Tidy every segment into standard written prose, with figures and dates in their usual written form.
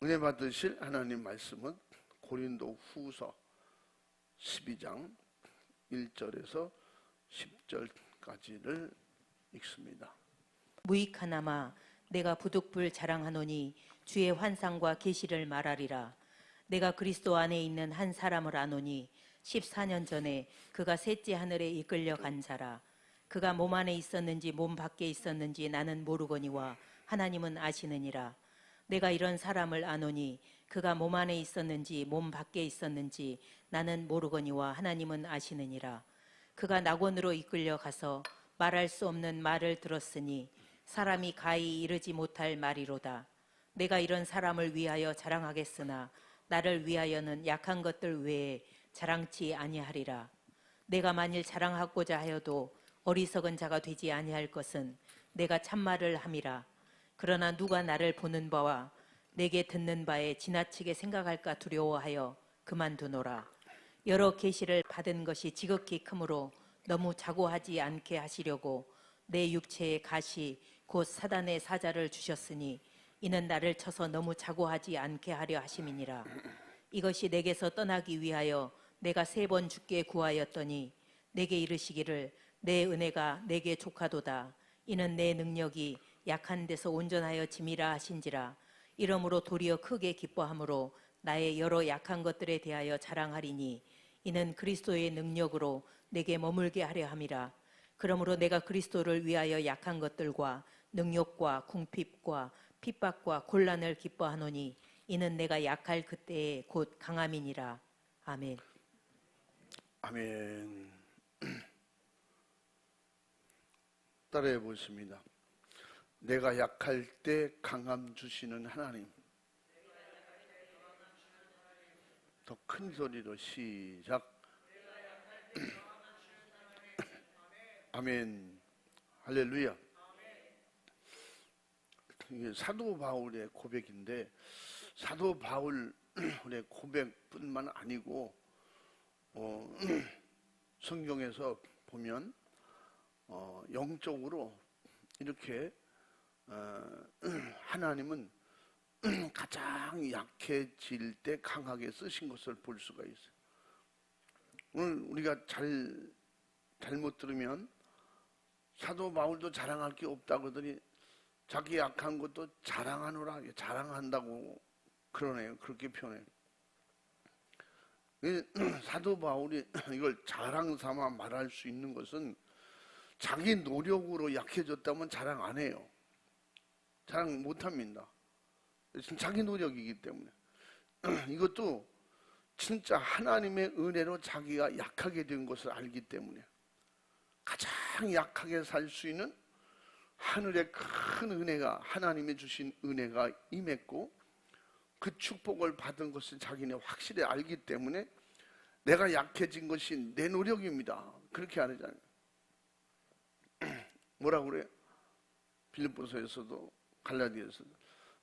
은혜 받으실 하나님 말씀은 고린도 후서 12장 1절에서 10절까지를 읽습니다. 무익하나마 내가 부득불 자랑하노니 주의 환상과 계시를 말하리라. 내가 그리스도 안에 있는 한 사람을 아노니 14년 전에 그가 셋째 하늘에 이끌려 간 자라. 그가 몸 안에 있었는지 몸 밖에 있었는지 나는 모르거니와 하나님은 아시느니라. 내가 이런 사람을 아노니 그가 몸 안에 있었는지 몸 밖에 있었는지 나는 모르거니와 하나님은 아시느니라. 그가 낙원으로 이끌려 가서 말할 수 없는 말을 들었으니 사람이 가히 이르지 못할 말이로다. 내가 이런 사람을 위하여 자랑하겠으나 나를 위하여는 약한 것들 외에 자랑치 아니하리라. 내가 만일 자랑하고자 하여도 어리석은 자가 되지 아니할 것은 내가 참말을 함이라. 그러나 누가 나를 보는 바와 내게 듣는 바에 지나치게 생각할까 두려워하여 그만두노라. 여러 계시를 받은 것이 지극히 크므로 너무 자고하지 않게 하시려고 내 육체에 가시 곧 사단의 사자를 주셨으니 이는 나를 쳐서 너무 자고하지 않게 하려 하심이니라. 이것이 내게서 떠나기 위하여 내가 3번 주께 구하였더니 내게 이르시기를 내 은혜가 내게 족하도다. 이는 내 능력이 약한 데서 온전하여 짐이라 하신지라. 이러므로 도리어 크게 기뻐함으로 나의 여러 약한 것들에 대하여 자랑하리니 이는 그리스도의 능력으로 내게 머물게 하려 함이라. 그러므로 내가 그리스도를 위하여 약한 것들과 능욕과 궁핍과 핍박과 곤란을 기뻐하노니 이는 내가 약할 그때에 곧 강함이니라. 아멘. 아멘. 따라해 보겠습니다. 내가 약할 때 강함 주시는 하나님. 더 큰 소리로 시작. 아멘. 할렐루야. 이게 사도 바울의 고백인데 사도 바울의 고백뿐만 아니고 성경에서 보면 영적으로 이렇게 하나님은 가장 약해질 때 강하게 쓰신 것을 볼 수가 있어요. 오늘 우리가 잘못 들으면 사도 바울도 자랑할 게 없다고 하더니 자기 약한 것도 자랑하노라, 자랑한다고 그러네요. 그렇게 표현해요. 사도 바울이 이걸 자랑 삼아 말할 수 있는 것은 자기 노력으로 약해졌다면 자랑 안 해요. 자랑 못 합니다. 자기 노력이기 때문에. 이것도 진짜 하나님의 은혜로 자기가 약하게 된 것을 알기 때문에 가장 약하게 살 수 있는 하늘의 큰 은혜가 하나님이 주신 은혜가 임했고 그 축복을 받은 것을 자기는 확실히 알기 때문에 내가 약해진 것이 내 노력입니다. 그렇게 하잖아요. 뭐라고 그래요? 빌립보서에서도 갈라디아서도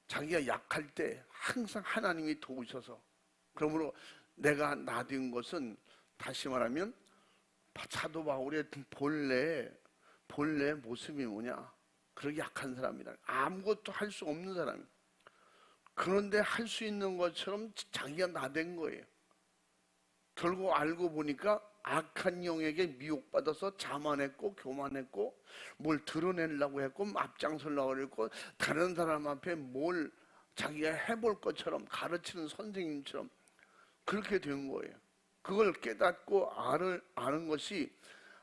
자기가 약할 때 항상 하나님이 도우셔서 그러므로 내가 나된 것은 다시 말하면 사도 바울의 본래 모습이 뭐냐? 그렇게 약한 사람이다. 아무것도 할 수 없는 사람이에요. 그런데 할 수 있는 것처럼 자기가 나댄 거예요. 결국 알고 보니까 악한 영에게 미혹받아서 자만했고 교만했고 뭘 드러내려고 했고 앞장서려고 했고 다른 사람 앞에 뭘 자기가 해볼 것처럼 가르치는 선생님처럼 그렇게 된 거예요. 그걸 깨닫고 아는 것이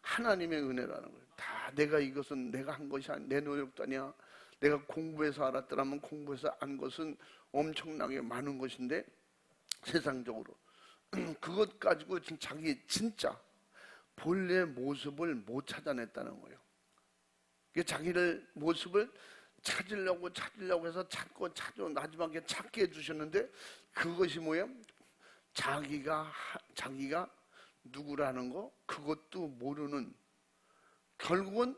하나님의 은혜라는 거예요. 다 이것은 내가 한 것이 아니야. 내 노력도 아니야. 내가 공부해서 알았더라면 공부해서 안 것은 엄청나게 많은 것인데 세상적으로 그것 가지고 자기 진짜 본래 모습을 못 찾아냈다는 거예요. 자기를 모습을 찾으려고 해서 찾고 마지막에 찾게 해주셨는데 그것이 뭐예요? 자기가 누구라는 거 그것도 모르는 결국은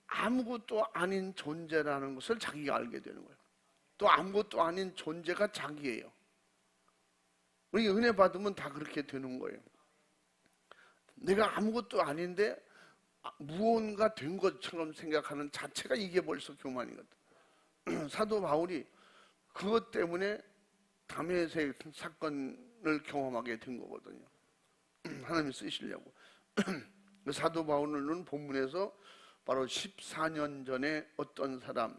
아무것도 아닌 존재라는 것을 자기가 알게 되는 거예요. 또 아무것도 아닌 존재가 자기예요. 우리 은혜 받으면 다 그렇게 되는 거예요. 내가 아무것도 아닌데 무언가 된 것처럼 생각하는 자체가 이게 벌써 교만이거든. 사도 바울이 그것 때문에 다메섹 사건을 경험하게 된 거거든요. 하나님이 쓰시려고. 사도 바울은 본문에서 바로 14년 전에 어떤 사람,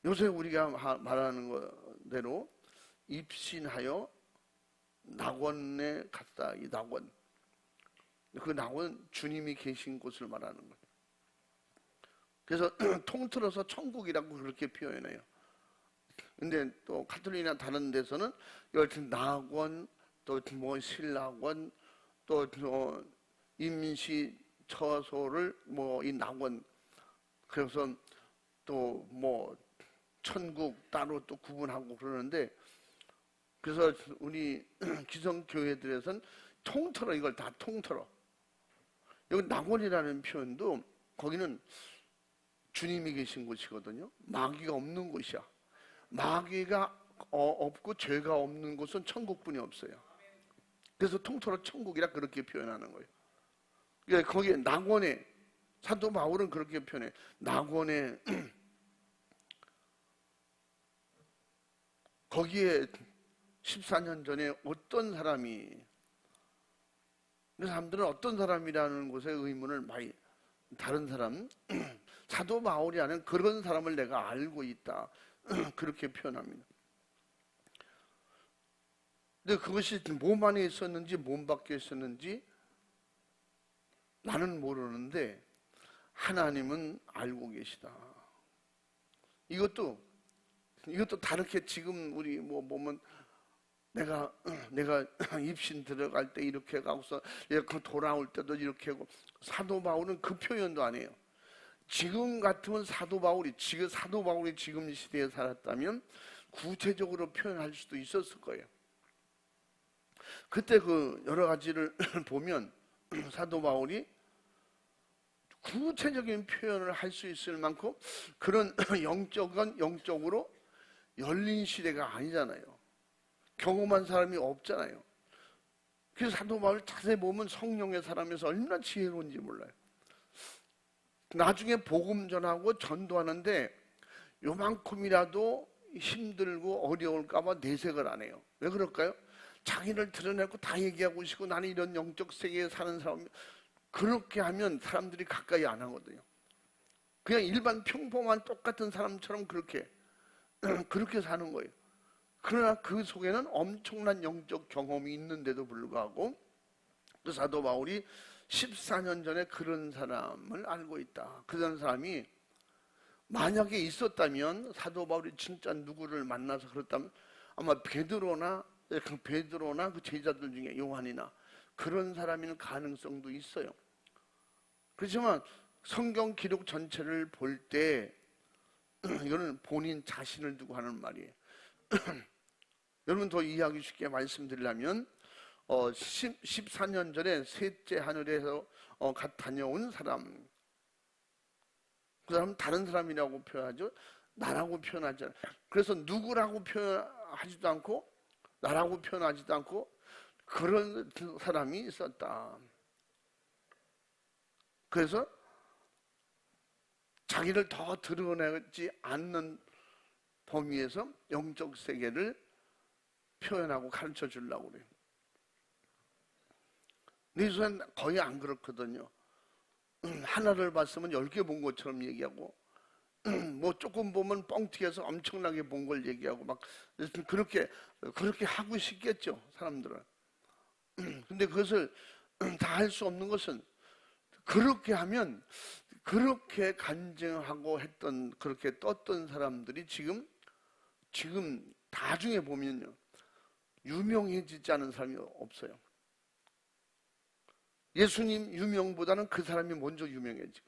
요새 우리가 말하는 대로 입신하여 낙원에 갔다. 이 낙원, 그 낙원 주님이 계신 곳을 말하는 거예요. 그래서 통틀어서 천국이라고 그렇게 표현해요. 근데 또 카톨릭이나 다른 데서는 여튼 낙원, 또 뭐 신락원, 또 임시 처소를 뭐 이 낙원, 그래서 또 뭐 천국 따로 또 구분하고 그러는데, 그래서 우리 기성교회들에서는 통틀어 이걸 다 통틀어. 여기 낙원이라는 표현도 거기는 주님이 계신 곳이거든요. 마귀가 없는 곳이야. 마귀가 없고 죄가 없는 곳은 천국뿐이 없어요. 그래서 통틀어 천국이라 그렇게 표현하는 거예요. 그러니까 거기에 낙원에, 사도 바울은 그렇게 표현해. 낙원에 거기에 14년 전에 어떤 사람이, 그 사람들은 어떤 사람이라는 곳에 의문을 많이, 다른 사람, 사도 바울이 하는 그런 사람을 내가 알고 있다. 그렇게 표현합니다. 근데 그것이 몸 안에 있었는지 몸 밖에 있었는지 나는 모르는데 하나님은 알고 계시다. 이것도 다르게 지금 우리 뭐 보면 내가 입신 들어갈 때 이렇게 가고서 돌아올 때도 이렇게 하고, 사도 바울은 그 표현도 안 해요. 지금 같으면 사도 바울이 지금 시대에 살았다면 구체적으로 표현할 수도 있었을 거예요. 그때 그 여러 가지를 보면 사도 바울이 구체적인 표현을 할 수 있을 만큼 그런 영적으로 열린 시대가 아니잖아요. 경험한 사람이 없잖아요. 그래서 사도 바울 자세히 보면 성령의 사람에서 얼마나 지혜로운지 몰라요. 나중에 복음 전하고 전도하는데 요만큼이라도 힘들고 어려울까 봐 내색을 안 해요. 왜 그럴까요? 자기를 드러내고 다 얘기하고 싶고 나는 이런 영적 세계에 사는 사람, 그렇게 하면 사람들이 가까이 안 하거든요. 그냥 일반 평범한 똑같은 사람처럼 그렇게 사는 거예요. 그러나 그 속에는 엄청난 영적 경험이 있는데도 불구하고 또 사도 바울이 14년 전에 그런 사람을 알고 있다. 그런 사람이 만약에 있었다면, 사도 바울이 진짜 누구를 만나서 그렇다면 아마 베드로나 그 제자들 중에 요한이나 그런 사람일 가능성도 있어요. 그렇지만 성경 기록 전체를 볼 때 이거는 본인 자신을 두고 하는 말이에요. 여러분 더 이해하기 쉽게 말씀드리려면 14년 전에 셋째 하늘에서 다녀온 사람, 그 사람은 다른 사람이라고 표현하죠. 나라고 표현하잖아요. 그래서 누구라고 표현하지도 않고 나라고 표현하지도 않고 그런 사람이 있었다. 그래서 자기를 더 드러내지 않는 범위에서 영적 세계를 표현하고 가르쳐 주려고 그래요. 근데 요새는 거의 안 그렇거든요. 하나를 봤으면 10개 본 것처럼 얘기하고, 뭐 조금 보면 뻥튀기해서 엄청나게 본 걸 얘기하고 막 그렇게 하고 싶겠죠, 사람들은. 근데 그것을 다 할 수 없는 것은, 그렇게 하면 그렇게 간증하고 했던, 그렇게 떴던 사람들이 지금 나중에 보면요, 유명해지지 않은 사람이 없어요. 예수님 유명보다는 그 사람이 먼저 유명해지고,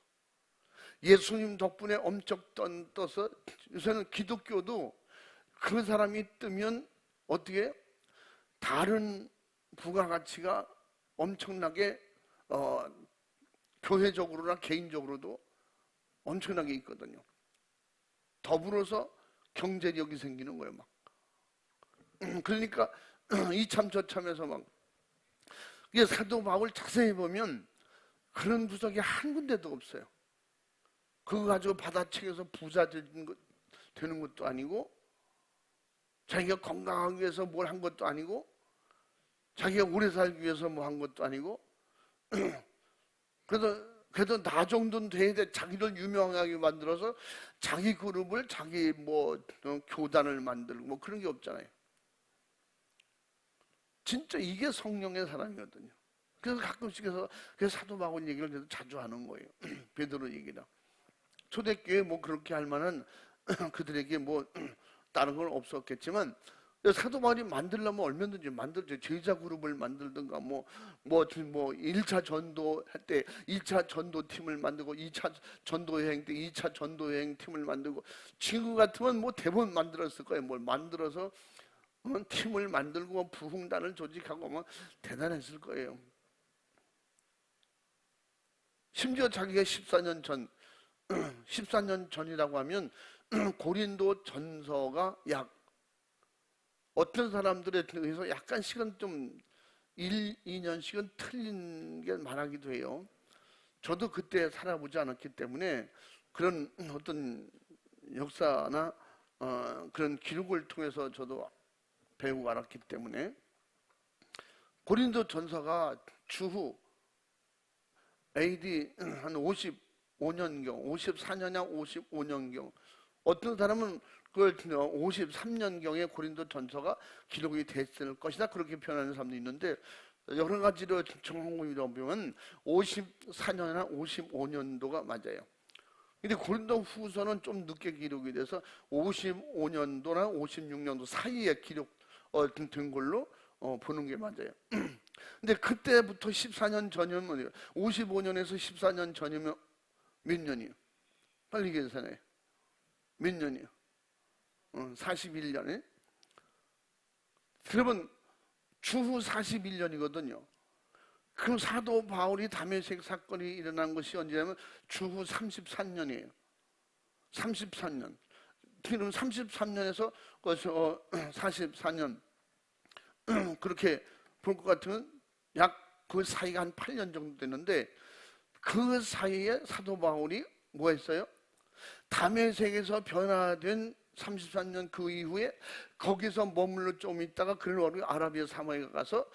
예수님 덕분에 엄청 떠서 요새는 기독교도 그 사람이 뜨면 어떻게 다른 부가가치가 엄청나게 교회적으로나 개인적으로도 엄청나게 있거든요. 더불어서 경제력이 생기는 거예요, 막. 그러니까 이참 저참해서 막. 이게 사도 바울 자세히 보면 그런 구석이 한 군데도 없어요. 그거 가지고 받아치겨서 부자 되는 것도 아니고, 자기가 건강하기 위해서 뭘 한 것도 아니고, 자기가 오래 살기 위해서 뭐 한 것도 아니고, 그래도 나 정도는 돼야 돼. 자기를 유명하게 만들어서 자기 그룹을, 자기 뭐 교단을 만들고 뭐 그런 게 없잖아요. 진짜 이게 성령의 사람이거든요. 그래서 가끔씩 해서 사도 바울 얘기를 그래도 자주 하는 거예요. 베드로 얘기라. 초대교회 뭐 그렇게 할 만한 그들에게 뭐 다른 건 없었겠지만, 사도 바울이 만들려면 얼마든지 만들죠. 제자 그룹을 만들든가 뭐 1차 전도 할 때 1차 전도 팀을 만들고 2차 전도 여행 때 2차 전도 여행 팀을 만들고, 지금 같으면 뭐 대본 만들었을 거예요. 뭘 만들어서 팀을 만들고 부흥단을 조직하고 뭐 대단했을 거예요. 심지어 자기가 14년 전 14년 전이라고 하면 고린도 전서가 약 어떤 사람들에 의해서 약간씩은 좀 1, 2년씩은 틀린 게 많아기도 해요. 저도 그때 살아보지 않았기 때문에 그런 어떤 역사나 그런 기록을 통해서 저도 배우고 알았기 때문에, 고린도 전서가 주후 AD 한 55년경, 54년이나 55년경, 어떤 사람은 그걸 53년경에 고린도 전서가 기록이 됐을 것이다, 그렇게 표현하는 사람도 있는데, 여러 가지로 정황으로 보면 54년이나 55년도가 맞아요. 근데 고린도 후서는 좀 늦게 기록이 돼서 55년도나 56년도 사이에 기록된 걸로 보는 게 맞아요. 근데 그때부터 14년 전이면 뭐예요? 55년에서 14년 전이면 몇 년이에요? 빨리 계산해. 몇 년이에요? 41년에? 그러면 주후 41년이거든요. 그럼 사도 바울이 다메섹 사건이 일어난 것이 언제냐면 주후 33년이에요. 33년. 그럼 33년에서 44년 그렇게 볼 것 같으면 약 그 사이가 한 8년 정도 되는데, 그 사이에 사도 바울이 뭐 했어요? 다메섹에서 변화된 33년 그 이후에 거기서 머물러 좀 있다가 그를 아라비아 사막에 가서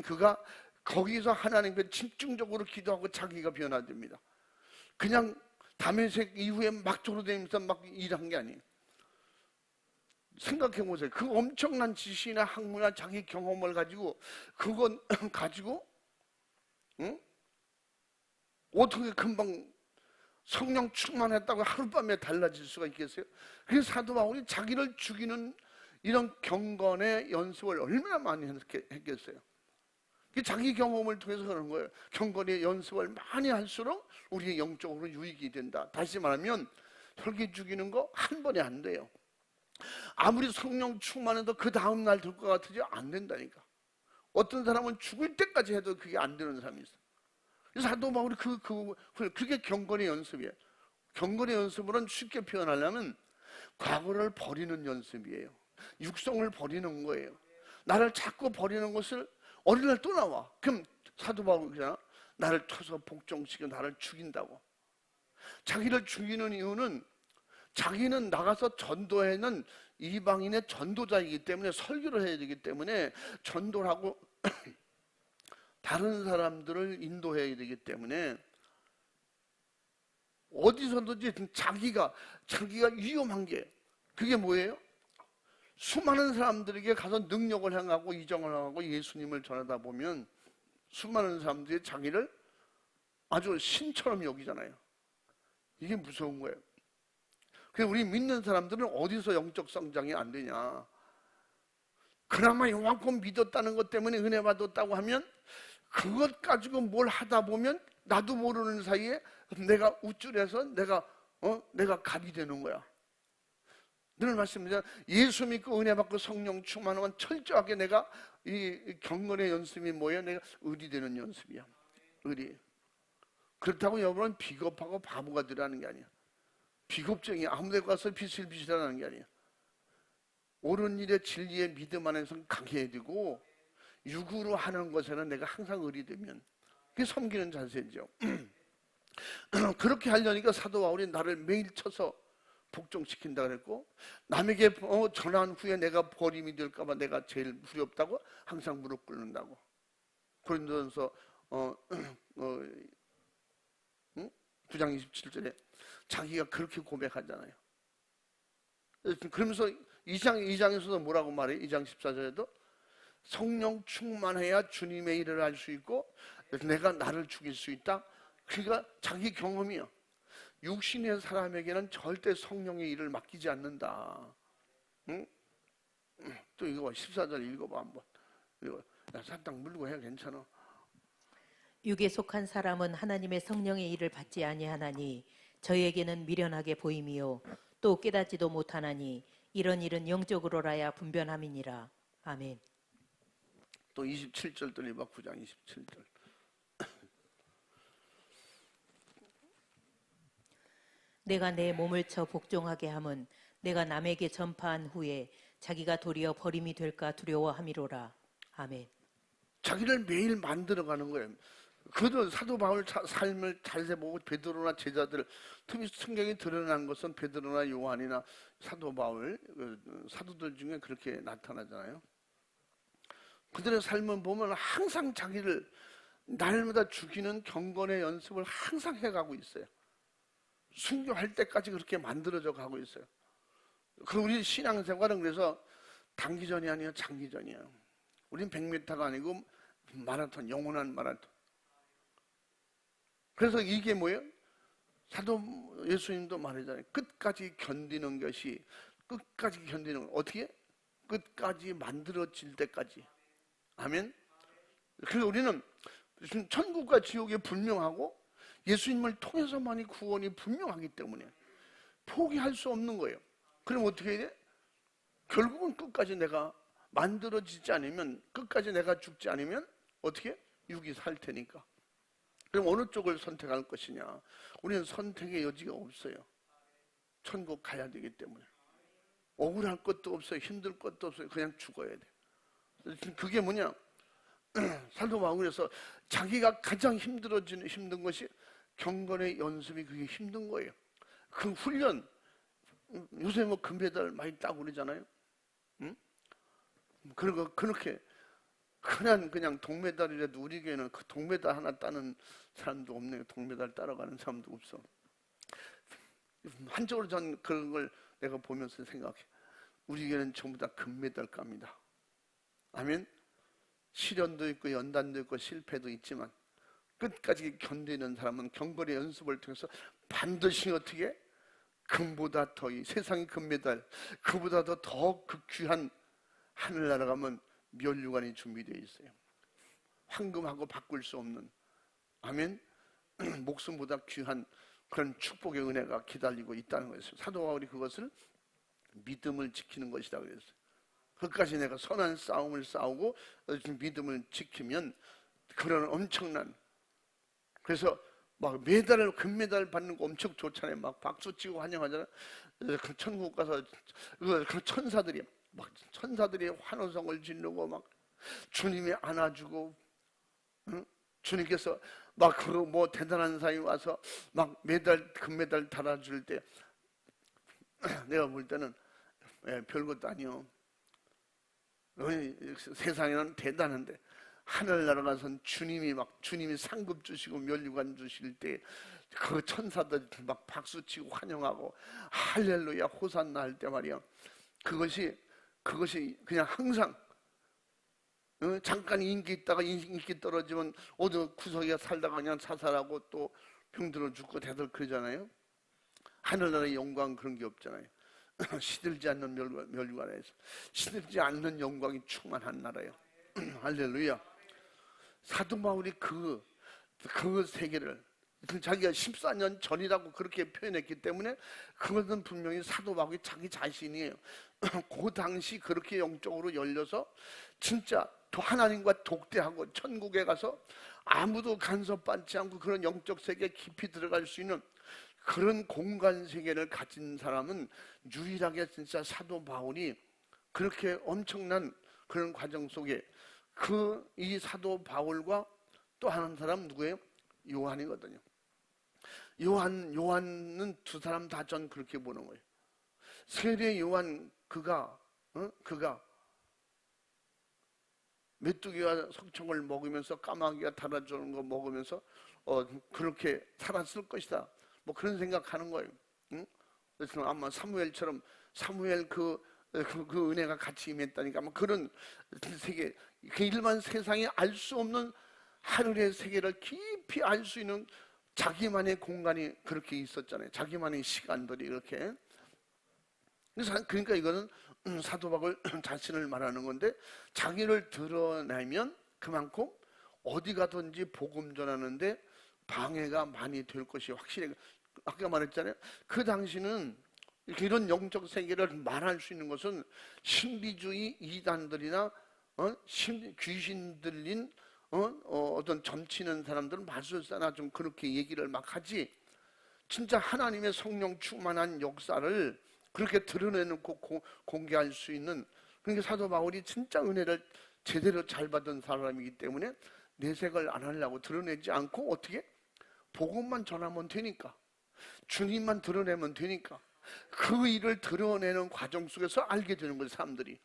그가 거기서 하나님께 집중적으로 기도하고 자기가 변화됩니다. 그냥 다메섹 이후에 막 졸업되면서 막 일한 게 아니에요. 생각해 보세요. 그 엄청난 지식이나 학문이나 자기 경험을 가지고 그건 가지고 어떻게 금방 성령 충만했다고 하룻밤에 달라질 수가 있겠어요? 그래서 사도 바울이 자기를 죽이는 이런 경건의 연습을 얼마나 많이 했겠어요? 자기 경험을 통해서 그런 거예요. 경건의 연습을 많이 할수록 우리의 영적으로 유익이 된다. 다시 말하면 혈기 죽이는 거 한 번에 안 돼요. 아무리 성령 충만해도 그 다음날 될 것 같으지 안 된다니까. 어떤 사람은 죽을 때까지 해도 그게 안 되는 사람이 있어. 그래서 사도 바울이 그게 경건의 연습이에요. 경건의 연습으로는 쉽게 표현하려면 과거를 버리는 연습이에요. 육성을 버리는 거예요. 나를 자꾸 버리는 것을 어느 날 또 나와. 그럼 사도 바울이 그러잖아. 나를 쳐서 복종시켜 나를 죽인다고. 자기를 죽이는 이유는 자기는 나가서 전도에는 이방인의 전도자이기 때문에, 설교를 해야 되기 때문에, 전도를 하고 다른 사람들을 인도해야 되기 때문에 어디서든지 자기가 위험한 게, 그게 뭐예요? 수많은 사람들에게 가서 능력을 행하고 이정을 하고 예수님을 전하다 보면 수많은 사람들이 자기를 아주 신처럼 여기잖아요. 이게 무서운 거예요. 그래서 우리 믿는 사람들은 어디서 영적 성장이 안 되냐? 그나마 요만큼 믿었다는 것 때문에 은혜 받았다고 하면 그것 가지고 뭘 하다 보면 나도 모르는 사이에 내가 우쭐해서 내가 갑이 되는 거야. 늘 말씀드리잖아요. 예수 믿고 은혜 받고 성령 충만하면 철저하게 내가 이 경건의 연습이 뭐예요? 내가 의리되는 연습이야. 의리. 그렇다고 여러분은 비겁하고 바보가 되라는 게 아니야. 비겁쟁이 아무 데 가서 비실비실하는 게 아니야. 옳은 일에 진리의 믿음 안에서 강해야 되고, 육으로 하는 것에는 내가 항상 의리되면 그게 섬기는 자세죠. 그렇게 하려니까 사도 바울이 나를 매일 쳐서 복종시킨다 그랬고, 남에게 전한 후에 내가 버림이 될까 봐 내가 제일 두렵다고 항상 무릎 꿇는다고. 고린도전서 9장 27절에 자기가 그렇게 고백하잖아요. 그러면서 2장에서도 뭐라고 말해요? 2장 14절에도 성령 충만해야 주님의 일을 할 수 있고 내가 나를 죽일 수 있다. 그러니까 자기 경험이요. 육신의 사람에게는 절대 성령의 일을 맡기지 않는다. 응? 또 이거 14절 읽어봐 한번. 이거 살짝 물고 해. 괜찮아. 육에 속한 사람은 하나님의 성령의 일을 받지 아니하나니 저희에게는 미련하게 보임이요 또 깨닫지도 못하나니 이런 일은 영적으로라야 분변함이니라. 아멘. 또 27절도 읽어봐. 9장 27절. 내가 내 몸을 쳐 복종하게 함은 내가 남에게 전파한 후에 자기가 도리어 버림이 될까 두려워함이로라. 아멘. 자기를 매일 만들어가는 거예요. 그도 사도 바울 삶을 자세히 보고 베드로나 제자들, 특히 성경에 드러난 것은 베드로나 요한이나 사도 바울 사도들 중에 그렇게 나타나잖아요. 그들의 삶을 보면 항상 자기를 날마다 죽이는 경건의 연습을 항상 해가고 있어요. 순교할 때까지 그렇게 만들어져 가고 있어요. 그 우리 신앙생활은 그래서 단기전이 아니라 장기전이에요. 우린 100m가 아니고 마라톤, 영원한 마라톤. 그래서 이게 뭐예요? 사도 예수님도 말하잖아요. 끝까지 견디는 것이, 끝까지 견디는 것. 어떻게? 끝까지 만들어질 때까지. 아멘. 그래서 우리는 천국과 지옥이 분명하고 예수님을 통해서만이 구원이 분명하기 때문에 포기할 수 없는 거예요. 그럼 어떻게 해야 돼? 결국은 끝까지 내가 만들어지지 않으면, 끝까지 내가 죽지 않으면 어떻게? 육이 살 테니까. 그럼 어느 쪽을 선택할 것이냐? 우리는 선택의 여지가 없어요. 천국 가야 되기 때문에. 억울할 것도 없어요. 힘들 것도 없어요. 그냥 죽어야 돼. 그게 뭐냐? 사도 바울에서 자기가 가장 힘든 것이 경건의 연습이 그게 힘든 거예요. 그 훈련, 요새 뭐 금메달 많이 따고 그러잖아요. 응? 그리고 그렇게 흔한 그냥 동메달이라도 우리 교회는 그 동메달 하나 따는 사람도 없네요. 동메달 따라가는 사람도 없어. 한쪽으로 전 그런 걸 내가 보면서 생각해. 우리 교회는 전부 다 금메달 깝니다. 아멘. 시련도 있고 연단도 있고 실패도 있지만 끝까지 견디는 사람은 경건의 연습을 통해서 반드시 어떻게? 금보다 더, 이 세상의 금메달, 그보다도 더 귀한 하늘나라 가면 면류관이 준비되어 있어요. 황금하고 바꿀 수 없는, 아멘. 목숨보다 귀한 그런 축복의 은혜가 기다리고 있다는 거였어요. 사도 바울이 그것을 믿음을 지키는 것이다 그랬어요. 끝까지 내가 선한 싸움을 싸우고 믿음을 지키면 그런 엄청난, 그래서 막 메달을, 금메달 받는 거 엄청 좋잖아요. 막 박수치고 환영하잖아요. 그 천국 가서 그 천사들이 환호성을 지르고 막 주님이 안아주고, 응? 주님께서 막 그 뭐 대단한 사람이 와서 막 메달, 금메달 달아줄 때 내가 볼 때는 별것도 아니요. 세상에는 대단한데 하늘나라 가서는 주님이 상급 주시고 면류관 주실 때 그 천사들 막 박수치고 환영하고 할렐루야 호산나 할 때 말이야. 그것이 그냥 항상 잠깐 인기 있다가 인기 떨어지면 어느 구석에 살다가 그냥 사살하고 또 병들어 죽고 다들 그러잖아요. 하늘나라의 영광 그런 게 없잖아요. 시들지 않는 면류관에서 시들지 않는 영광이 충만한 나라예요. 할렐루야. 사도 바울이 그 세계를 자기가 14년 전이라고 그렇게 표현했기 때문에 그것은 분명히 사도 바울이 자기 자신이에요. 그 당시 그렇게 영적으로 열려서 진짜 하나님과 독대하고 천국에 가서 아무도 간섭받지 않고 그런 영적 세계에 깊이 들어갈 수 있는 그런 공간 세계를 가진 사람은 유일하게 진짜 사도 바울이 그렇게 엄청난 그런 과정 속에 이 사도 바울과 또 한 사람 누구예요? 요한이거든요. 요한은 두 사람 다 전 그렇게 보는 거예요. 세례 요한 그가 메뚜기와 석청을 먹으면서 까마귀가 달아주는 거 먹으면서 그렇게 살았을 것이다. 뭐 그런 생각하는 거예요. 응? 그래서 아마 사무엘처럼 사무엘 그 은혜가 같이 임했다니까 아마 그런 세계, 그 일반 세상에 알 수 없는 하늘의 세계를 깊이 알 수 있는 자기만의 공간이 그렇게 있었잖아요. 자기만의 시간들이 이렇게. 그러니까 이거는 사도 바울 자신을 말하는 건데, 자기를 드러내면 그만큼 어디 가든지 복음 전하는데 방해가 많이 될 것이 확실해. 아까 말했잖아요. 그 당시는 이런 영적 세계를 말할 수 있는 것은 신비주의 이단들이나 귀신 들린 어떤 점치는 사람들은 마술사나 좀 그렇게 얘기를 막 하지, 진짜 하나님의 성령 충만한 역사를 그렇게 드러내놓고 공개할 수 있는, 그러니까 사도 바울이 진짜 은혜를 제대로 잘 받은 사람이기 때문에 내색을 안 하려고 드러내지 않고, 어떻게? 복음만 전하면 되니까, 주님만 드러내면 되니까 그 일을 드러내는 과정 속에서 알게 되는 거예요. 사람들이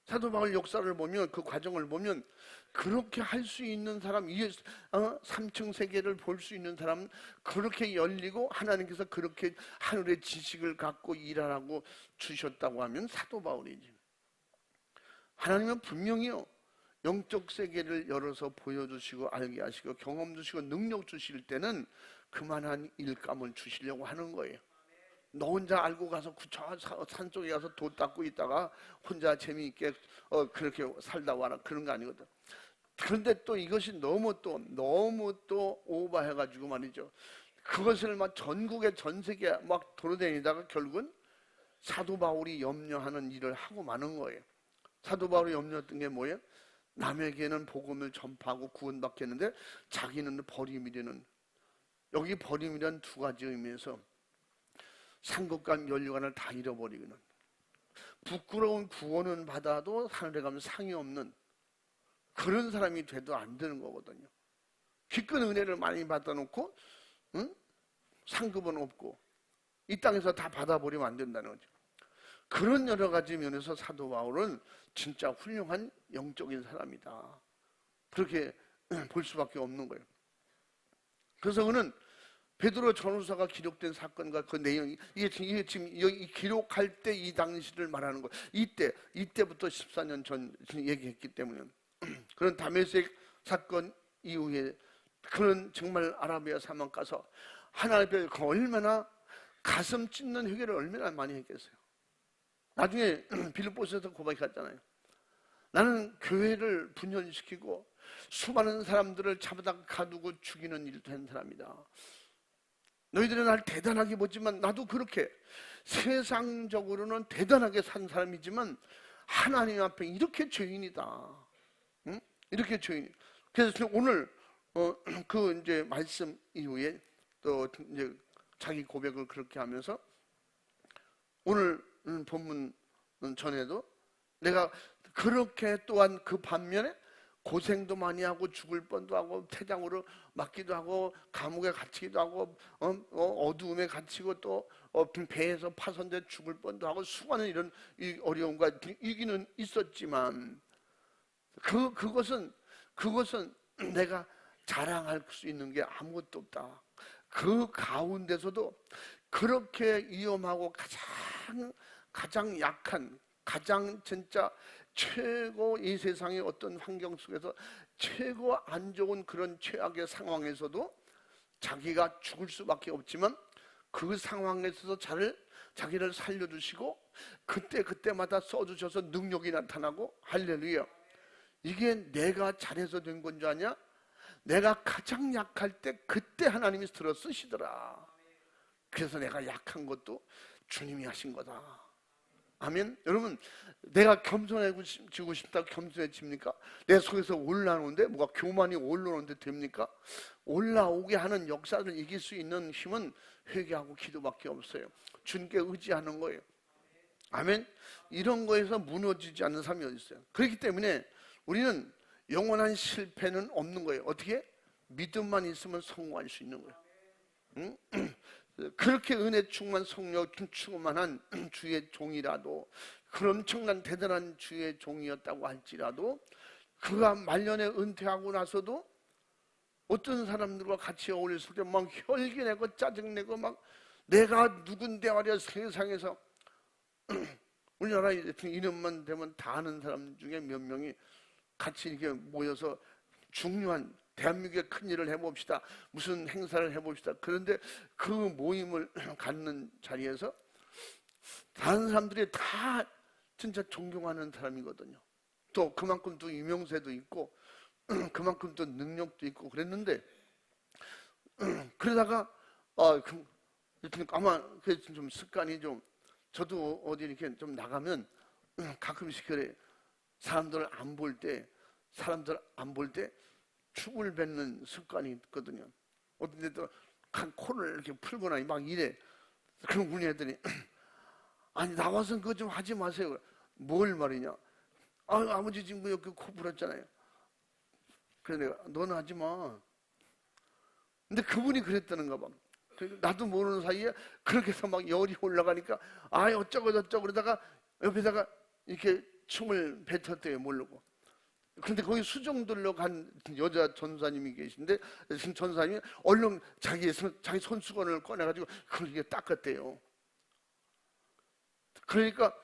사도 바울 역사를 보면, 그 과정을 보면 그렇게 할 수 있는 사람, 3층 세계를 볼 수 있는 사람은 그렇게 열리고 하나님께서 그렇게 하늘의 지식을 갖고 일하라고 주셨다고 하면 사도 바울이지. 하나님은 분명히요, 영적 세계를 열어서 보여주시고 알게 하시고 경험 주시고 능력 주실 때는 그만한 일감을 주시려고 하는 거예요. 너 혼자 알고 가서 저 산속에 가서 도 닦고 있다가 혼자 재미있게 그렇게 살다 와라, 그런 거 아니거든. 그런데 또 이것이 너무 또 오버해가지고 말이죠. 그것을 막 전국에 전 세계에 막 돌아다니다가 결국은 사도 바울이 염려하는 일을 하고 마는 거예요. 사도 바울이 염려했던 게 뭐예요? 남에게는 복음을 전파하고 구원받겠는데 자기는 버림이 되는, 여기 버림이란 두 가지 의미에서 상급과 연료관을 다 잃어버리고는, 부끄러운 구원은 받아도 하늘에 가면 상이 없는 그런 사람이 돼도 안 되는 거거든요. 기껏 은혜를 많이 받아놓고 상급은 없고 이 땅에서 다 받아버리면 안 된다는 거죠. 그런 여러 가지 면에서 사도 바울은 진짜 훌륭한 영적인 사람이다, 그렇게 볼 수밖에 없는 거예요. 그래서 그는 베드로 전후서가 기록된 사건과 그 내용이 이게 지금 여기 기록할 때 이 당시를 말하는 거예요. 이때부터 14년 전 얘기했기 때문에. 그런 다메섹 사건 이후에 그는 정말 아라비아 사막 가서 하나님 앞에 얼마나 가슴 찢는 회개를 얼마나 많이 했겠어요. 나중에 빌립보서에서 고백했잖아요. 나는 교회를 분열시키고 수많은 사람들을 잡아다 가두고 죽이는 일도 한 사람이다. 너희들은 날 대단하게 보지만 나도 그렇게 세상적으로는 대단하게 산 사람이지만 하나님 앞에 이렇게 죄인이다. 응? 이렇게 죄인. 그래서 오늘 그 이제 말씀 이후에 또 이제 자기 고백을 그렇게 하면서 오늘 본문 전에도 내가 그렇게 또한 그 반면에 고생도 많이 하고 죽을 뻔도 하고 태장으로 맞기도 하고 감옥에 갇히기도 하고 어두움에 갇히고 또 배에서 파손돼 죽을 뻔도 하고 수많은 이런 어려움과 위기는 있었지만 그것은 내가 자랑할 수 있는 게 아무것도 없다. 그 가운데서도 그렇게 위험하고 가장 약한, 가장 진짜 최고 이 세상의 어떤 환경 속에서 최고 안 좋은 그런 최악의 상황에서도 자기가 죽을 수밖에 없지만 그 상황에서도 자기를 살려주시고 그때마다 써주셔서 능력이 나타나고, 할렐루야. 이게 내가 잘해서 된 건 줄 아냐? 내가 가장 약할 때 그때 하나님이 들어 쓰시더라. 그래서 내가 약한 것도 주님이 하신 거다. 아멘. 여러분, 내가 겸손해지고 싶다고 겸손해집니까? 내 속에서 올라오는데 뭐가 교만이 올라오는데 됩니까? 올라오게 하는 역사를 이길 수 있는 힘은 회개하고 기도밖에 없어요. 주님께 의지하는 거예요. 아멘. 이런 거에서 무너지지 않는 사람이 어디 있어요? 그렇기 때문에 우리는 영원한 실패는 없는 거예요. 어떻게? 믿음만 있으면 성공할 수 있는 거예요. 응? 그렇게 은혜 충만 성령 충만한 주의 종이라도, 그 엄청난 대단한 주의 종이었다고 할지라도, 그가 말년에 은퇴하고 나서도 어떤 사람들과 같이 어울렸을 때 막 혈기내고 짜증내고 막 내가 누군데 말이야 세상에서 우리나라 이름만 되면 다 아는 사람 중에 몇 명이 같이 이렇게 모여서 중요한 대한민국의 큰 일을 해봅시다, 무슨 행사를 해봅시다. 그런데 그 모임을 갖는 자리에서 다른 사람들이 다 진짜 존경하는 사람이거든요. 또 그만큼 또 유명세도 있고 그만큼 또 능력도 있고 그랬는데, 그러다가 아마 좀 습관이 좀, 저도 어디 이렇게 좀 나가면 가끔씩 그래, 사람들 안 볼 때 축을 뱉는 습관이 있거든요. 어떤 데도 코를 이렇게 풀거나 막 이래. 그럼 우리 애들이 아니 나와서 그거 좀 하지 마세요. 뭘 말이냐? 아버지 지금 여기 코 풀었잖아요. 그래 내가 너는 하지 마. 근데 그분이 그랬다는가 봐. 나도 모르는 사이에 그렇게 해서 막 열이 올라가니까 어쩌고 저쩌고 그러다가 옆에다가 이렇게 춤을 뱉었대요, 모르고. 그런데 거기 수종들로 간 여자 전사님이 계신데, 전사님이 얼른 자기 손수건을 꺼내가지고 그걸 이렇게 닦았대요. 그러니까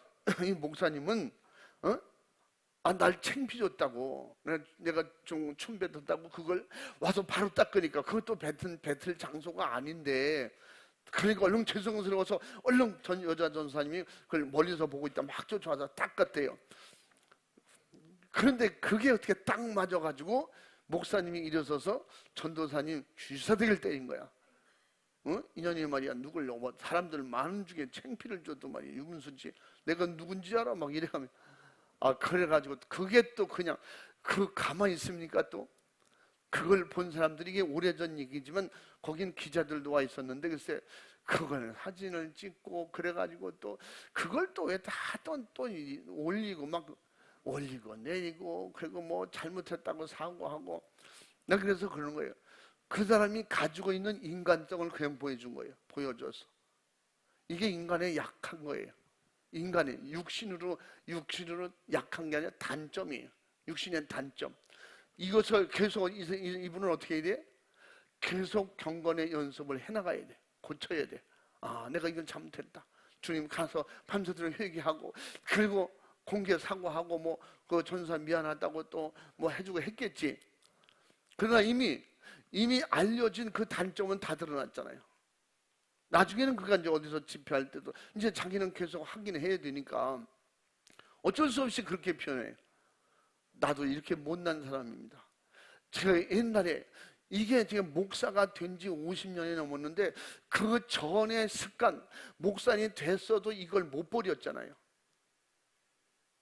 이 목사님은 날 창피줬다고, 내가 좀 춤 뱉었다고 그걸 와서 바로 닦으니까 그것도 뱉을 장소가 아닌데, 그러니까 얼른 죄송스러워서 얼른 여자 전사님이 그걸 멀리서 보고 있다 막 쫓아와서 닦았대요. 그런데 그게 어떻게 딱 맞아가지고 목사님이 일어서서 전도사님 쥐사대기를 때린 거야. 인연이 말이야, 누굴 사람들 많은 중에 창피를 줘도 말이야, 유분수지 내가 누군지 알아? 막 이래가면 그래가지고 그게 또 그냥 가만히 있습니까? 또 그걸 본 사람들이, 이게 오래전 얘기지만 거긴 기자들도 와 있었는데, 글쎄 그걸 사진을 찍고 그래가지고 또 그걸 또 왜 다 또 올리고 막 올리고 내리고, 그리고 뭐 잘못했다고 사과하고. 나 그래서 그러는 거예요. 그 사람이 가지고 있는 인간성을 그냥 보여준 거예요. 보여줘서. 이게 인간의 약한 거예요. 인간의 육신으로 약한 게 아니라 단점이에요. 육신의 단점. 이것을 계속 이분은 어떻게 해야 돼? 계속 경건의 연습을 해나가야 돼. 고쳐야 돼. 내가 이건 잘못했다. 주님 가서 밤새도록 회개하고, 그리고 공개 사과하고 그 전사 미안하다고 또 해주고 했겠지. 그러나 이미 알려진 그 단점은 다 드러났잖아요. 나중에는 그가 이제 어디서 집회할 때도 이제 자기는 계속 하긴 해야 되니까 어쩔 수 없이 그렇게 표현해. 나도 이렇게 못난 사람입니다. 제가 옛날에 이게 지금 목사가 된 지 50년이 넘었는데 그 전의 습관, 목사님 됐어도 이걸 못 버렸잖아요.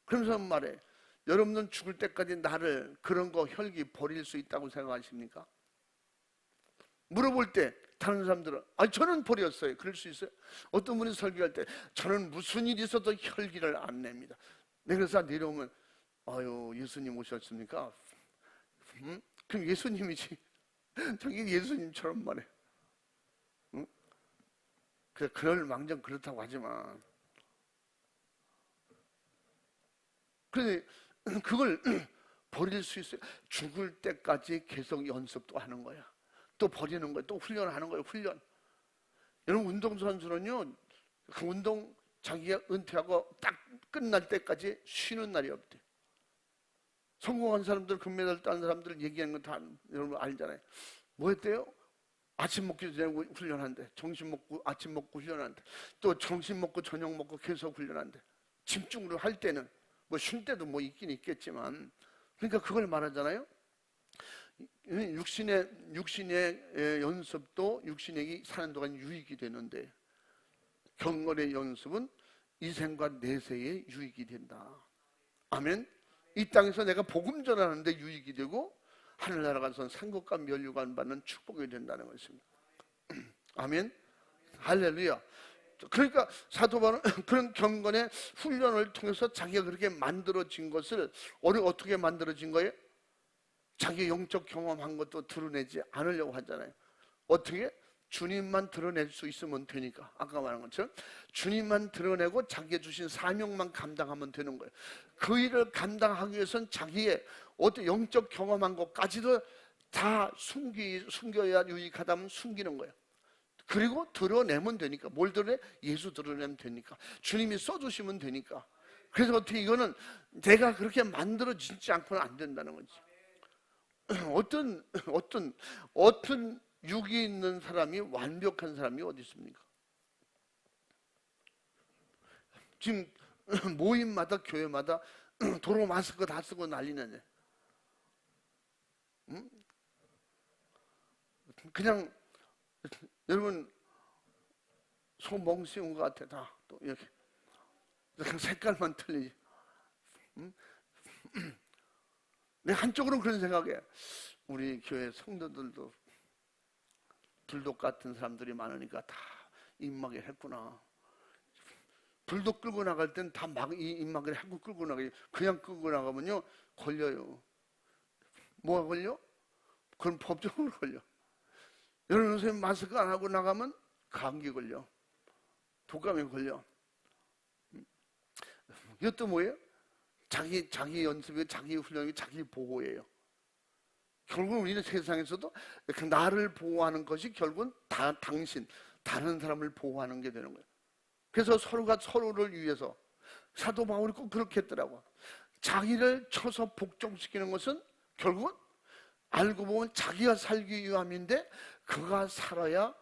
그러면서 말해, 여러분은 죽을 때까지 나를 그런 거 혈기 버릴 수 있다고 생각하십니까? 물어볼 때 다른 사람들은 저는 버렸어요. 그럴 수 있어요? 어떤 분이 설교할 때 저는 무슨 일이 있어도 혈기를 안 냅니다. 그래서 내려오면 예수님 오셨습니까? 그럼 예수님이지. 저기 예수님처럼 말해. 그럴 망정 그렇다고 하지만, 그런데 그걸 버릴 수 있어요. 죽을 때까지 계속 연습도 하는 거야. 또 버리는 거야. 또 훈련하는 거예요. 훈련. 여러분 운동선수는요, 그 운동 자기가 은퇴하고 딱 끝날 때까지 쉬는 날이 없대. 성공한 사람들, 금메달 딴 사람들 얘기하는 거 다 여러분 알잖아요. 뭐 했대요? 아침 먹기 전에 훈련한대. 점심 먹고 아침 먹고 훈련한대. 또 점심 먹고 저녁 먹고 계속 훈련한대. 집중으로 할 때는 쉴 때도 있긴 있겠지만, 그러니까 그걸 말하잖아요. 육신의 연습도 육신이 사는 동안 유익이 되는데, 경건의 연습은 이생과 내세에 유익이 된다. 아멘. 이 땅에서 내가 복음 전하는데 유익이 되고, 하늘나라 가서 상급과 면류관 받는 축복이 된다는 것입니다. 아멘. 할렐루야. 그러니까 사도 바울은 그런 경건의 훈련을 통해서 자기가 그렇게 만들어진 것을, 어떻게 만들어진 거예요? 자기 영적 경험한 것도 드러내지 않으려고 하잖아요. 어떻게? 주님만 드러낼 수 있으면 되니까, 아까 말한 것처럼 주님만 드러내고 자기가 주신 사명만 감당하면 되는 거예요. 그 일을 감당하기 위해서는 자기의 어떤 영적 경험한 것까지도 다 숨겨야 유익하다면 숨기는 거예요. 그리고 드러내면 되니까. 뭘 드러내? 예수 드러내면 되니까. 주님이 써주시면 되니까. 그래서 어떻게 이거는 내가 그렇게 만들어지지 않고는 안 된다는 거지. 어떤 육이 있는 사람이 완벽한 사람이 어디 있습니까? 지금 모임마다 교회마다 도로 마스크 다 쓰고 난리나네. 그냥 여러분 소 멍쓰는 것 같아. 다 또 이렇게 색깔만 틀리지. 내가 한쪽으로는 그런 생각에 우리 교회 성도들도 불독 같은 사람들이 많으니까 다 입막에 했구나. 불독 끌고 나갈 땐 다 막 이 입막을 하고 끌고 나가요. 그냥 끌고 나가면요 걸려요. 뭐가 걸려? 그건 법적으로 걸려. 여러분 선생님 마스크 안 하고 나가면 감기 걸려. 독감에 걸려. 이것도 뭐예요? 자기 연습이, 자기 훈련이, 자기 보호예요. 결국 우리는 세상에서도 나를 보호하는 것이 결국은 다른 사람을 보호하는 게 되는 거예요. 그래서 서로가 서로를 위해서 사도 바울이 꼭 그렇게 했더라고. 자기를 쳐서 복종시키는 것은 결국은 알고 보면 자기가 살기 위함인데 그가 살아야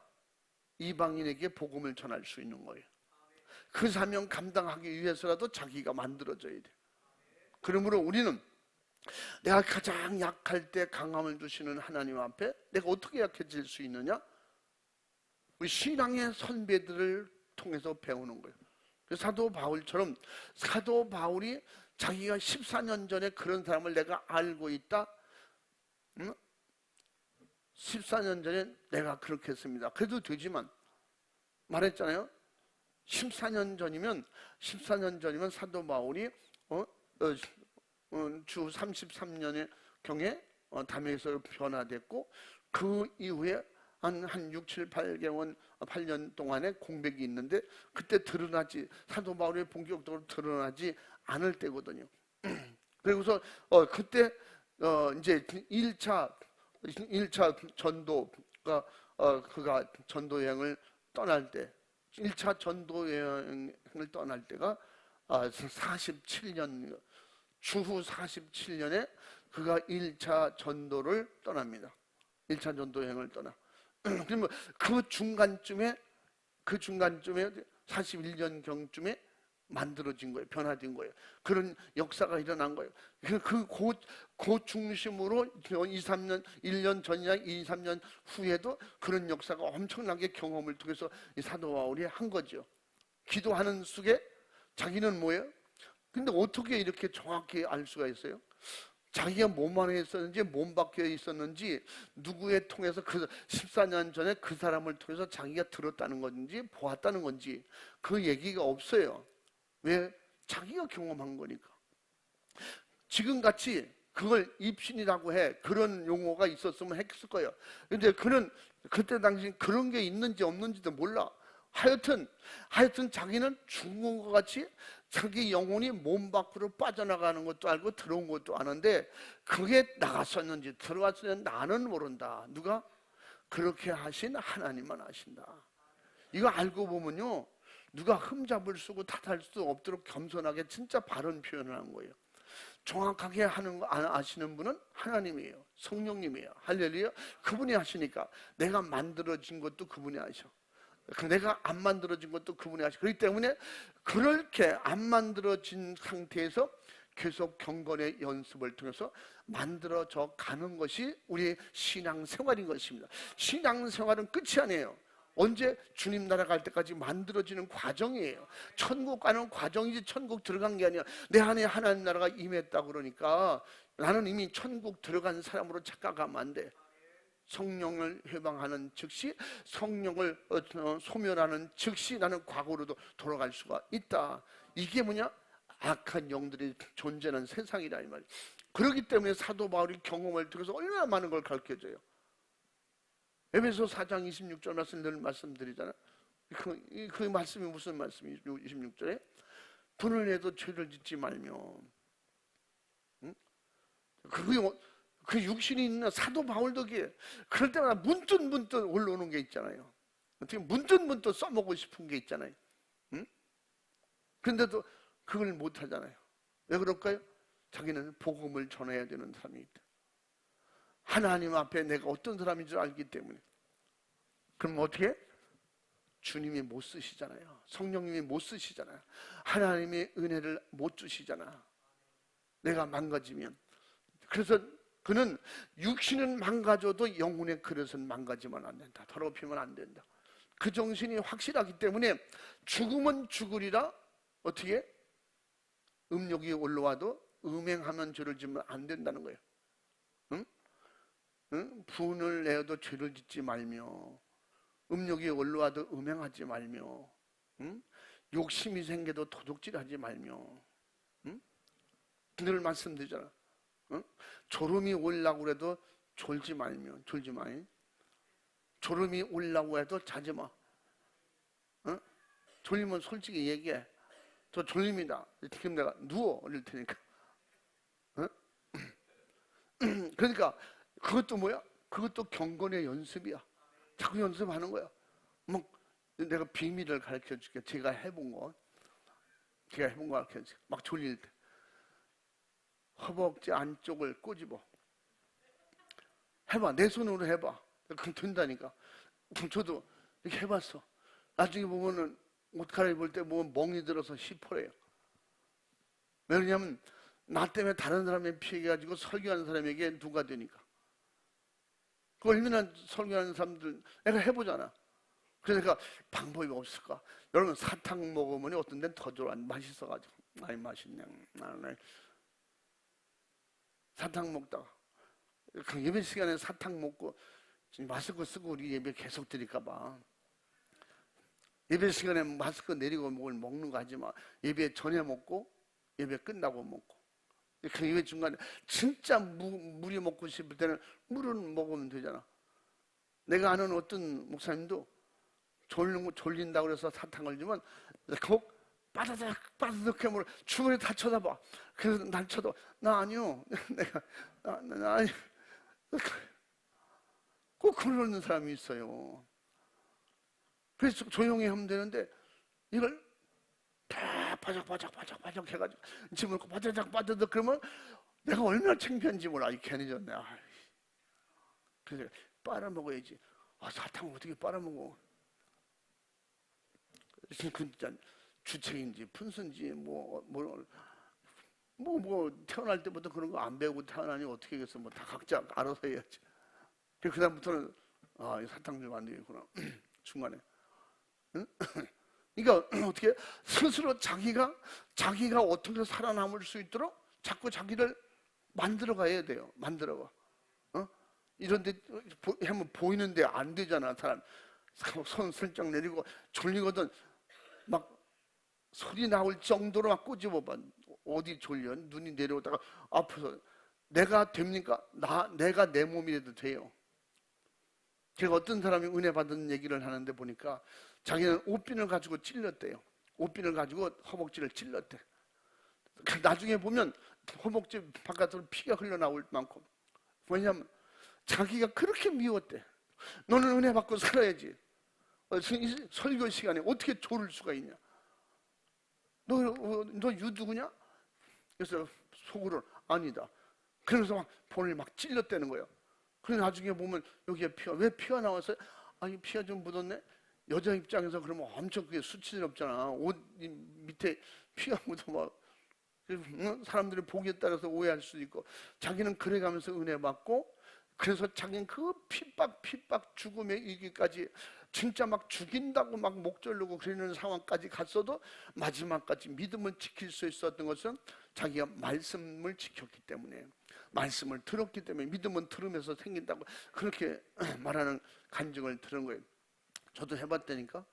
이방인에게 복음을 전할 수 있는 거예요. 그 사명 감당하기 위해서라도 자기가 만들어져야 돼. 그러므로 우리는 내가 가장 약할 때 강함을 주시는 하나님 앞에 내가 어떻게 약해질 수 있느냐? 우리 신앙의 선배들을 통해서 배우는 거예요. 사도 바울처럼 사도 바울이 자기가 14년 전에 그런 사람을 내가 알고 있다. 14년 전에 내가 그렇게 했습니다. 그래도 되지만 말했잖아요. 14년 전이면 사도 바울이 주 33년의 경에 담에서 변화됐고 그 이후에 한 6, 7, 8년 동안의 공백이 있는데 그때 사도 바울의 본격적으로 드러나지 않을 때거든요. 그리고서 그때 이제 1차 전도가 그가 전도 여행을 떠날 때 1차 전도 여행을 떠날 때가 47년 주후 47년에 그가 1차 전도를 떠납니다. 1차 전도 여행을 떠나. 그러면 그 중간쯤에 41년경쯤에 만들어진 거예요. 변화된 거예요. 그런 역사가 일어난 거예요. 그 중심으로 1년 전이나 2, 3년 후에도 그런 역사가 엄청나게 경험을 통해서 이 사도 바울이 한 거죠. 기도하는 속에 자기는 뭐예요? 근데 어떻게 이렇게 정확히 알 수가 있어요? 자기가 몸 안에 있었는지 몸 밖에 있었는지 누구에 통해서 그 14년 전에 그 사람을 통해서 자기가 들었다는 건지 보았다는 건지 그 얘기가 없어요. 왜? 자기가 경험한 거니까. 지금같이 그걸 입신이라고 해 그런 용어가 있었으면 했을 거예요. 근데 그는 그때 당시 그런 게 있는지 없는지도 몰라. 하여튼 자기는 죽은 것 같이 자기 영혼이 몸 밖으로 빠져나가는 것도 알고 들어온 것도 아는데 그게 나갔었는지 들어갔었는지 나는 모른다. 누가? 그렇게 하신 하나님만 아신다. 이거 알고 보면요 누가 흠잡을 쓰고 탓할 수 없도록 겸손하게 진짜 바른 표현을 한 거예요. 정확하게 하는 거 아시는 분은 하나님이에요. 성령님이에요. 할렐루야. 그분이 하시니까 내가 만들어진 것도 그분이 하셔. 내가 안 만들어진 것도 그분이 하시고 그렇기 때문에 그렇게 안 만들어진 상태에서 계속 경건의 연습을 통해서 만들어져 가는 것이 우리의 신앙생활인 것입니다. 신앙생활은 끝이 아니에요. 언제? 주님 나라 갈 때까지 만들어지는 과정이에요. 천국 가는 과정이지 천국 들어간 게 아니야. 내 안에 하나님 나라가 임했다 그러니까 나는 이미 천국 들어간 사람으로 착각하면 안 돼. 성령을 해방하는 즉시 성령을 소멸하는 즉시 나는 과거로도 돌아갈 수가 있다. 이게 뭐냐? 악한 영들이 존재하는 세상이라 이 말이에요. 그렇기 때문에 사도 바울이 경험을 통해서 얼마나 많은 걸 가르쳐줘요. 에베소 4장 26절 말씀 늘 말씀드리잖아요. 그 말씀이 무슨 말씀이죠? 26절에 분을 내도 죄를 짓지 말며. 응? 그 육신이 있는 사도 바울도 그럴 때마다 문득 올라오는 게 있잖아요. 어떻게 문득 써먹고 싶은 게 있잖아요. 응? 그런데도 그걸 못 하잖아요. 왜 그럴까요? 자기는 복음을 전해야 되는 사람이기 때문에, 하나님 앞에 내가 어떤 사람인 줄 알기 때문에. 그럼 어떻게? 주님이 못 쓰시잖아요. 성령님이 못 쓰시잖아요. 하나님의 은혜를 못 주시잖아, 내가 망가지면. 그래서 그는 육신은 망가져도 영혼의 그릇은 망가지면 안 된다, 더럽히면 안 된다. 그 정신이 확실하기 때문에 죽으면 죽으리라. 어떻게? 음욕이 올라와도 음행하면 죄를 지면 안 된다는 거예요. 응? 응? 분을 내어도 죄를 짓지 말며, 음욕이 올라와도 음행하지 말며, 응? 욕심이 생겨도 도둑질하지 말며, 응? 늘 말씀드리잖아. 응? 졸음이 올라고 해도 졸지 말며, 졸지 마. 졸음이 올라고 해도 자지 마. 응? 졸리면 솔직히 얘기해. 저 졸립니다. 지금 내가 누워 이럴 테니까. 응? 그러니까 그것도 뭐야? 그것도 경건의 연습이야. 자꾸 연습하는 거야. 막 내가 비밀을 가르쳐 줄게. 제가 해본 거 가르쳐 줄게. 막 졸릴 때 허벅지 안쪽을 꼬집어. 해봐. 내 손으로 해봐. 그럼 된다니까. 저도 이렇게 해봤어. 나중에 보면은 옷 갈아입을 때 보면 멍이 들어서 시퍼래요. 왜냐면 나 때문에 다른 사람이 피해가지고 설교하는 사람에게 누가 되니까. 그 얼마나 설교하는 사람들 내가 해보잖아. 그러니까 방법이 없을까? 여러분, 사탕 먹으면 어떤 데는 더 좋아. 맛있어가지고. 아이 맛있네. 사탕 먹다가 그 예배 시간에 사탕 먹고 마스크 쓰고 우리 예배 계속 드릴까봐, 예배 시간에 마스크 내리고 뭘 먹는 거 하지 마. 예배 전에 먹고 예배 끝나고 먹고. 그 예배 중간에 진짜 물이 먹고 싶을 때는 물은 먹으면 되잖아. 내가 아는 어떤 목사님도 졸린다고 그래서 사탕을 주면 꼭 빠다닥 해물 주머니 다 쳐다봐. 그래서 날 쳐도 나 아니요. 나 아니. 꼭 그러는 사람이 있어요. 그래서 조용히 하면 되는데 이걸 다 바짝바짝 해가지고 집어넣고 바짝 그러면 내가 얼마나 창피한지 몰라. 이 괜히 졌네. 그래서 빨아먹어야지. 사탕을 어떻게 빨아먹어? 진짜 주책인지 푼수인지 태어날 때부터 그런 거 안 배우고 태어나니 어떻게 하겠어. 다 각자 알아서 해야지. 그 다음부터는 이 사탕 좀 안 되겠구나. 중간에. 응? 그러니까 어떻게 스스로 자기가 어떻게 살아남을 수 있도록 자꾸 자기를 만들어 가야 돼요. 만들어 가. 이런데 하면 보이는데 안 되잖아. 사람 손 슬쩍 내리고 졸리거든 막 소리 나올 정도로 막 꼬집어봐. 어디 졸려? 눈이 내려오다가 아파서. 내가 됩니까? 내가 내 몸이라도 돼요. 제가 어떤 사람이 은혜 받은 얘기를 하는데 보니까 자기는 옷핀을 가지고 찔렀대요. 옷핀을 가지고 허벅지를 찔렀대. 나중에 보면 허벅지 바깥으로 피가 흘러나올 만큼. 왜냐하면 자기가 그렇게 미웠대. 너는 은혜 받고 살아야지. 설교 시간에 어떻게 졸을 수가 있냐? 너 유두구냐? 그래서 속으로 아니다. 그래서 막 볼을 막 찔렀다는 거예요. 그래서 나중에 보면 여기에 왜 피가 나왔어요? 이 피가 좀 묻었네? 여자 입장에서 그러면 엄청 그게 수치스럽잖아. 옷 밑에 피가 묻어 막. 사람들이 보기에 따라서 오해할 수도 있고. 자기는 그래가면서 은혜 받고, 그래서 자기는 그 핍박 죽음에 이기까지 진짜 막 죽인다고 막 목 졸르고 그러는 상황까지 갔어도 마지막까지 믿음을 지킬 수 있었던 것은 자기가 말씀을 지켰기 때문에, 말씀을 들었기 때문에. 믿음은 들으면서 생긴다고 그렇게 말하는 간증을 들은 거예요. 저도 해봤다니까.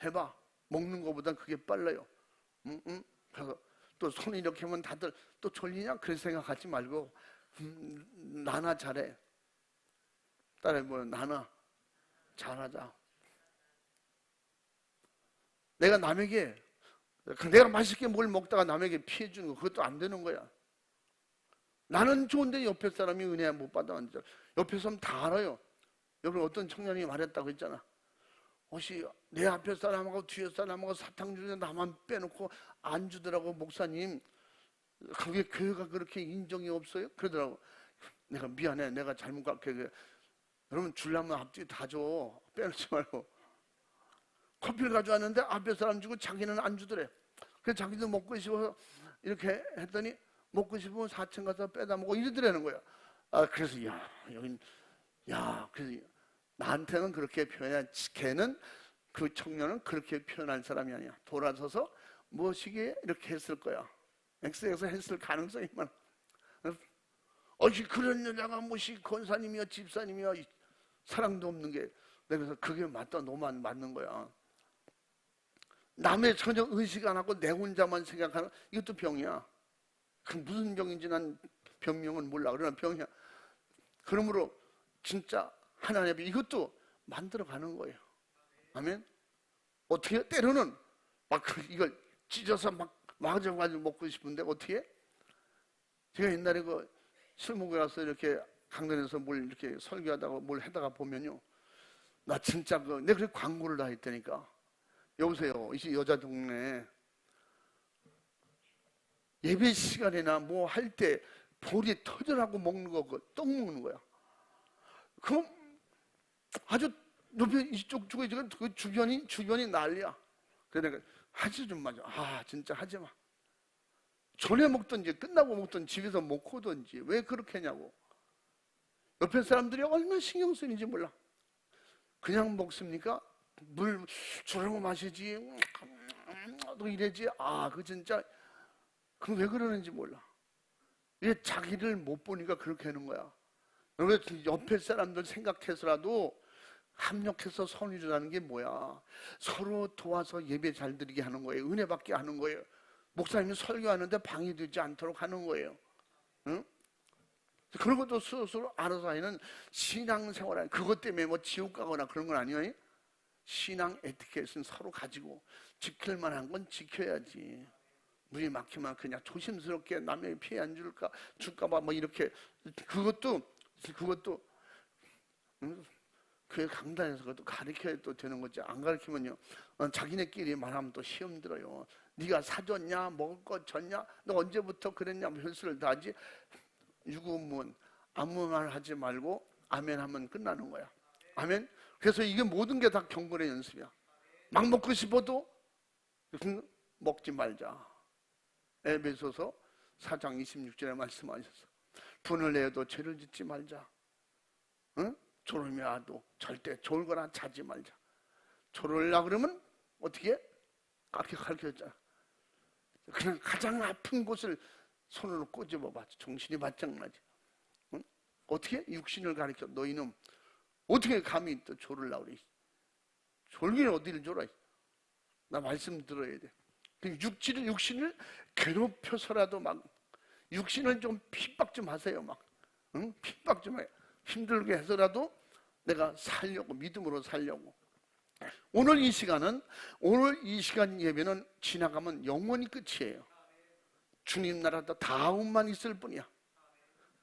해봐. 먹는 것보다 그게 빨라요. 그래서 또 손 이렇게 하면 다들 또 졸리냐? 그런 생각하지 말고 나나 잘해. 딸에 뭐 나나 잘하자. 내가 맛있게 뭘 먹다가 남에게 피해 주는 거, 그것도 안 되는 거야. 나는 좋은데 옆에 사람이 은혜 못 받아가는 줄. 옆에 사람 다 알아요. 여러분, 어떤 청년이 말했다고 했잖아. 혹시 내 앞에 사람하고 뒤에 사람하고 사탕 주는데 나만 빼놓고 안 주더라고, 목사님. 그게 교회가 그렇게 인정이 없어요? 그러더라고. 내가 미안해, 내가 잘못 갈게. 여러분, 주려면 앞뒤 다 줘. 빼놓지 말고. 커피를 가져왔는데 앞에 사람 주고 자기는 안 주더래. 그래서 자기도 먹고 싶어서 이렇게 했더니 먹고 싶으면 4층 가서 빼다 먹고 이러더라는 거야. 그래서 그래서 나한테는 그렇게 표현해. 걔는, 그 청년은 그렇게 표현할 사람이 아니야. 돌아서서 무엇이기에 이렇게 했을 거야. X에서 했을 가능성이 많아. 그런 여자가 무엇이 권사님이야 집사님이야, 사랑도 없는 게. 그래서 그게 맞다, 너만 맞는 거야. 남의 전혀 의식 안 하고 내 혼자만 생각하는, 이것도 병이야. 그 무슨 병인지 난 병명은 몰라. 그러나 병이야. 그러므로 진짜 하나님 이것도 만들어가는 거예요. 아멘. 어떻게 때로는 막 이걸 찢어서 막 맞아가지고 먹고 싶은데 어떻게? 제가 옛날에 술 먹고 가서 이렇게 강단에서 뭘 이렇게 설교하다가 뭘 하다가 보면요, 나 진짜 내가 그래 광고를 다 했다니까. 여보세요, 이 여자 동네 예배 시간이나 뭐 할 때 볼이 터져나고 먹는 거, 떡 먹는 거야. 그럼 아주 높이 이쪽 쪽에 그 주변이 난리야. 그래 내가 하지 좀 마자. 진짜 하지 마. 전에 먹든지 끝나고 먹든지 집에서 먹고 든지 왜 그렇게 하냐고. 옆에 사람들이 얼마나 신경 쓰는지 몰라. 그냥 먹습니까? 물 저런 거 마시지. 또 이래지. 그 진짜 그 왜 그러는지 몰라. 이게 자기를 못 보니까 그렇게 하는 거야. 여러분, 옆에 사람들 생각해서라도 합력해서 선의주라는 게 뭐야? 서로 도와서 예배 잘 드리게 하는 거예요. 은혜 받게 하는 거예요. 목사님이 설교하는데 방해되지 않도록 하는 거예요. 응? 그런 것도 스스로 알아서 하는 신앙생활. 그것 때문에 뭐 지옥 가거나 그런 건 아니에요. 신앙 에티켓은 서로 가지고 지킬 만한 건 지켜야지. 물이 막히면 그냥 조심스럽게 남에게 피해 안 줄까봐 뭐 이렇게. 그것도 교회 강단에서 그것도 가르쳐야 또 되는 거지. 안 가르치면요, 자기네끼리 말하면 또 시험 들어요. 네가 사줬냐, 먹을 거 줬냐, 너 언제부터 그랬냐, 별수를 다 하지. 유구문, 아무 말 하지 말고 아멘 하면 끝나는 거야. 아멘. 그래서 이게 모든 게 다 경건의 연습이야. 막 먹고 싶어도 먹지 말자. 에베소서 4장 26절에 말씀하셨어. 분을 내어도 죄를 짓지 말자. 응? 졸음이 와도 절대 졸거나 자지 말자. 졸으려 그러면 어떻게? 그렇게 가르쳐줬잖아. 그냥 가장 아픈 곳을 손으로 꼬집어봐. 정신이 바짝 나지. 응? 어떻게? 육신을 가르쳐. 너희는 어떻게 감히 또 졸으려고 그래. 졸기는 어디를 졸아. 나 말씀 들어야 돼. 육신을 괴롭혀서라도 막, 육신을 좀 핍박 좀 하세요. 막, 응? 핍박 좀 해. 힘들게 해서라도 내가 살려고, 믿음으로 살려고. 오늘 이 시간 예배는 지나가면 영원히 끝이에요. 주님 나라도 다음만 있을 뿐이야.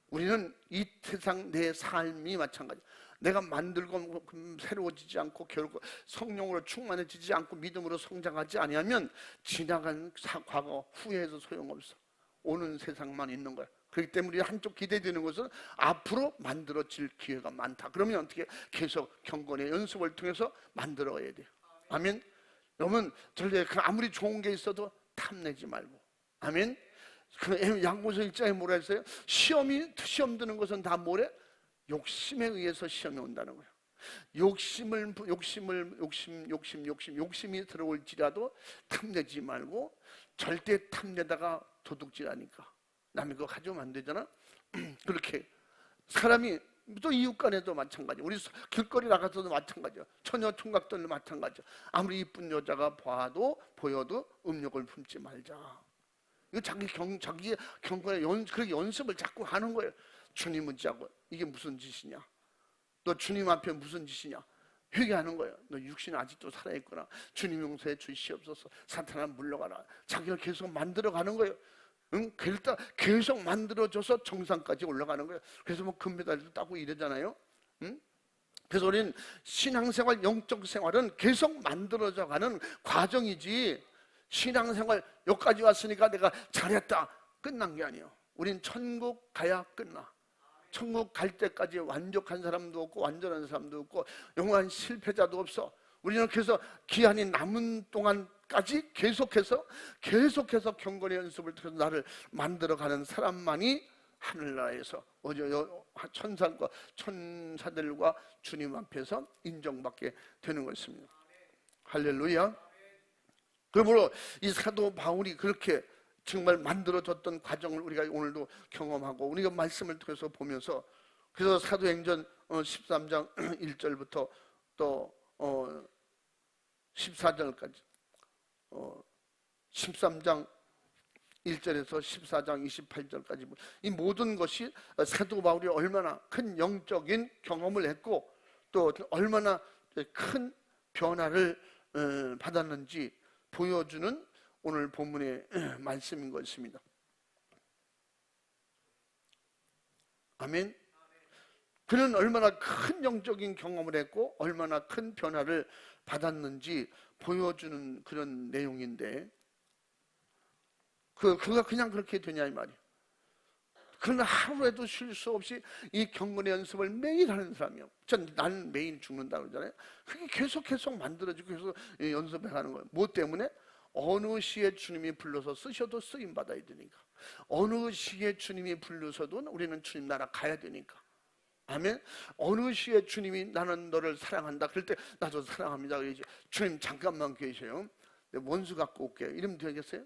우리는 이 세상 내 삶이 마찬가지야. 내가 만들고 새로워지지 않고 결국 성령으로 충만해지지 않고 믿음으로 성장하지 아니하면 지나간 과거 후회해서 소용없어. 오는 세상만 있는 거야. 그렇기 때문에 한쪽 기대되는 것은 앞으로 만들어질 기회가 많다. 그러면 어떻게? 계속 경건의 연습을 통해서 만들어야 돼요. 아멘. 여러분, 아무리 좋은 게 있어도 탐내지 말고. 아멘. 양고서 1장에 뭐라 했어요? 시험 드는 것은 다 뭐래? 욕심에 의해서 시험이 온다는 거예요. 욕심이 들어올지라도 탐내지 말고. 절대 탐내다가 도둑질하니까 남의 거 가져오면 안 되잖아. 그렇게 사람이 또 이웃 간에도 마찬가지. 우리 길거리 나가서도 마찬가지야. 처녀 총각들도 마찬가지야. 아무리 이쁜 여자가 보여도 음욕을 품지 말자. 이거 자기 경건의 그렇게 연습을 자꾸 하는 거예요. 주님은 자고 이게 무슨 짓이냐? 너 주님 앞에 무슨 짓이냐? 회개하는 거예요. 너 육신 아직도 살아있구나. 주님 용서해 주시옵소서. 사탄아 물러가라. 자기를 계속 만들어가는 거예요. 응? 그러다 계속 만들어줘서 정상까지 올라가는 거예요. 그래서 뭐 금메달도 따고 이러잖아요. 응? 그래서 우리는 신앙생활, 영적 생활은 계속 만들어져가는 과정이지, 신앙생활 여기까지 왔으니까 내가 잘했다 끝난 게 아니에요. 우린 천국 가야 끝나. 천국 갈 때까지 완벽한 사람도 없고 완전한 사람도 없고 영원한 실패자도 없어. 우리는 그래서 기한이 남은 동안까지 계속해서 경건의 연습을 통해서 나를 만들어가는 사람만이 하늘나라에서 천사들과 주님 앞에서 인정받게 되는 것입니다. 할렐루야. 그러므로 이 사도 바울이 그렇게 정말 만들어졌던 과정을 우리가 오늘도 경험하고 우리가 말씀을 통해서 보면서, 그래서 사도행전 13장 1절부터 또 14절까지 13장 1절에서 14장 28절까지 이 모든 것이 사도 바울이 얼마나 큰 영적인 경험을 했고 또 얼마나 큰 변화를 받았는지 보여주는 오늘 본문의 말씀인 것입니다. 아멘. 그는 얼마나 큰 영적인 경험을 했고 얼마나 큰 변화를 받았는지 보여주는 그런 내용인데, 그가 그냥 그렇게 되냐 이 말이에요. 그는 하루에도 쉴 수 없이 이 경건의 연습을 매일 하는 사람이에요. 나는 매일 죽는다 그러잖아요. 그게 계속 만들어지고 계속 연습해 가는 거예요. 뭐 때문에? 어느 시에 주님이 불러서 쓰셔도 쓰임 받아야 되니까. 어느 시에 주님이 불러서도 우리는 주님 나라 가야 되니까. 아멘. 어느 시에 주님이 나는 너를 사랑한다 그럴 때 나도 사랑합니다 그러지. 주님 잠깐만 계세요. 내가 원수 갖고 올게요. 이러면 되겠어요?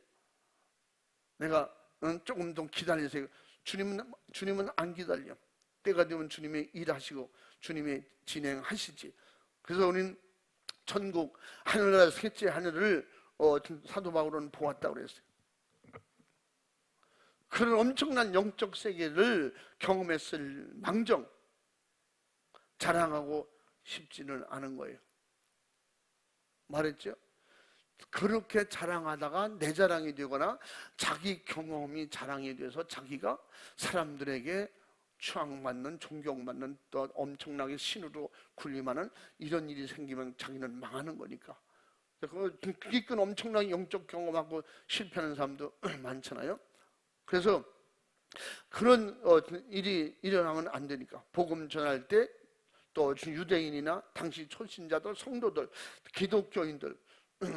내가 조금 더 기다리세요. 주님은 안 기다려. 때가 되면 주님이 일하시고 주님이 진행하시지. 그래서 우리는 천국 하늘나라 셋째 하늘을 사도 바울은 보았다고 그랬어요. 그런 엄청난 영적 세계를 경험했을 망정 자랑하고 싶지는 않은 거예요. 말했죠? 그렇게 자랑하다가 내 자랑이 되거나 자기 경험이 자랑이 돼서 자기가 사람들에게 추앙받는, 존경받는, 또 엄청나게 신으로 군림하는 이런 일이 생기면 자기는 망하는 거니까. 그게 큰 엄청나게 영적 경험하고 실패하는 사람도 많잖아요. 그래서 그런 일이 일어나면 안 되니까 복음 전할 때 또 유대인이나 당시 초신자들, 성도들, 기독교인들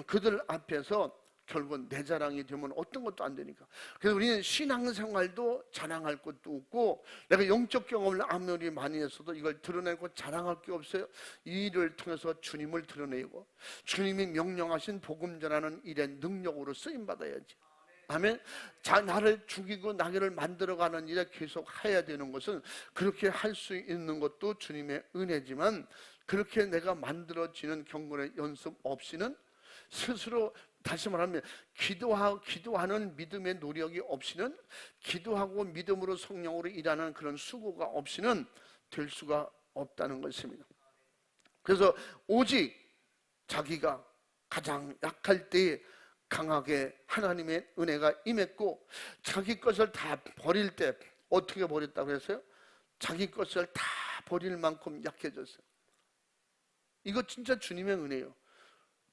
그들 앞에서 결국은 내 자랑이 되면 어떤 것도 안 되니까. 그래서 우리는 신앙생활도 자랑할 것도 없고, 내가 영적 경험을 아무리 많이 했어도 이걸 드러내고 자랑할 게 없어요. 이 일을 통해서 주님을 드러내고 주님이 명령하신 복음 전하는 일의 능력으로 쓰임받아야지. 아멘. 나를 죽이고 나를 만들어가는 일에 계속 해야 되는 것은, 그렇게 할 수 있는 것도 주님의 은혜지만 그렇게 내가 만들어지는 경건의 연습 없이는, 스스로 다시 말하면 기도하는 믿음의 노력이 없이는, 기도하고 믿음으로 성령으로 일하는 그런 수고가 없이는 될 수가 없다는 것입니다. 그래서 오직 자기가 가장 약할 때에 강하게 하나님의 은혜가 임했고, 자기 것을 다 버릴 때 어떻게 버렸다고 했어요? 자기 것을 다 버릴 만큼 약해졌어요. 이거 진짜 주님의 은혜예요.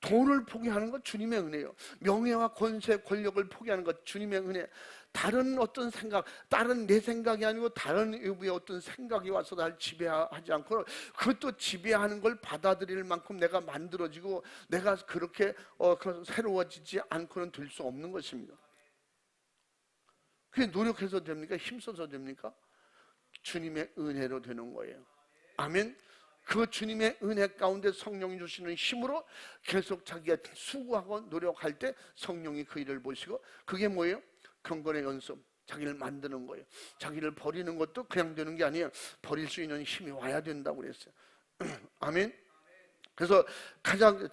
돈을 포기하는 것 주님의 은혜예요. 명예와 권세, 권력을 포기하는 것 주님의 은혜. 다른 어떤 생각, 다른 내 생각이 아니고 다른 외부의 어떤 생각이 와서 날 지배하지 않고 그것도 지배하는 걸 받아들일 만큼 내가 만들어지고 내가 그렇게 새로워지지 않고는 될 수 없는 것입니다. 그게 노력해서 됩니까? 힘써서 됩니까? 주님의 은혜로 되는 거예요. 아멘. 그 주님의 은혜 가운데 성령이 주시는 힘으로 계속 자기가 수고하고 노력할 때 성령이 그 일을 보시고, 그게 뭐예요? 경건의 연습, 자기를 만드는 거예요. 자기를 버리는 것도 그냥 되는 게 아니에요. 버릴 수 있는 힘이 와야 된다고 그랬어요. 아멘. 그래서 가장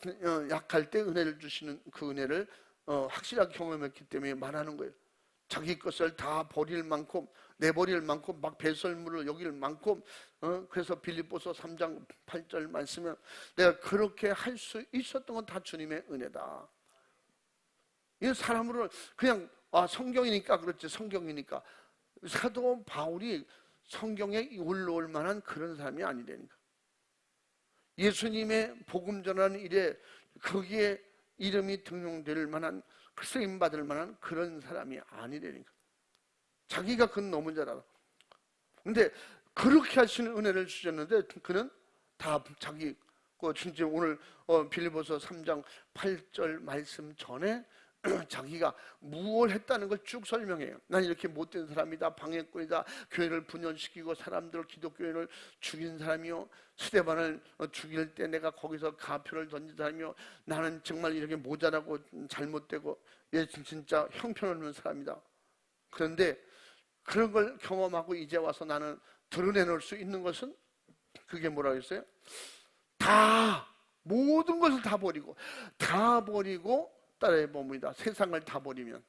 약할 때 은혜를 주시는 그 은혜를 확실하게 경험했기 때문에 말하는 거예요. 자기 것을 다 버릴 만큼, 내버릴 만큼 막 배설물을 여길 만큼, 그래서 빌립보서 3장 8절 말씀에 내가 그렇게 할 수 있었던 건 다 주님의 은혜다. 이 사람으로 그냥 성경이니까 그렇지, 성경이니까. 사도 바울이 성경에 올라올 만한 그런 사람이 아니라니까. 예수님의 복음 전하는 일에 거기에 이름이 등용될 만한, 쓰임 받을 만한 그런 사람이 아니라니까. 자기가 그건 너무 잘 알아. 근데 그렇게 하시는 은혜를 주셨는데 그는 다 자기 진짜 오늘 빌립보서 3장 8절 말씀 전에 자기가 무엇을 했다는 걸 쭉 설명해요. 난 이렇게 못된 사람이다, 방해꾼이다, 교회를 분열시키고 사람들 기독교인을 죽인 사람이요, 스데반을 죽일 때 내가 거기서 가표를 던진 사람이요, 나는 정말 이렇게 모자라고 잘못되고 진짜 형편없는 사람이다. 그런데 그런 걸 경험하고 이제 와서 나는 드러내놓을 수 있는 것은, 그게 뭐라고 했어요? 다, 모든 것을 다 버리고 따라해 봅니다. 세상을 다 버리면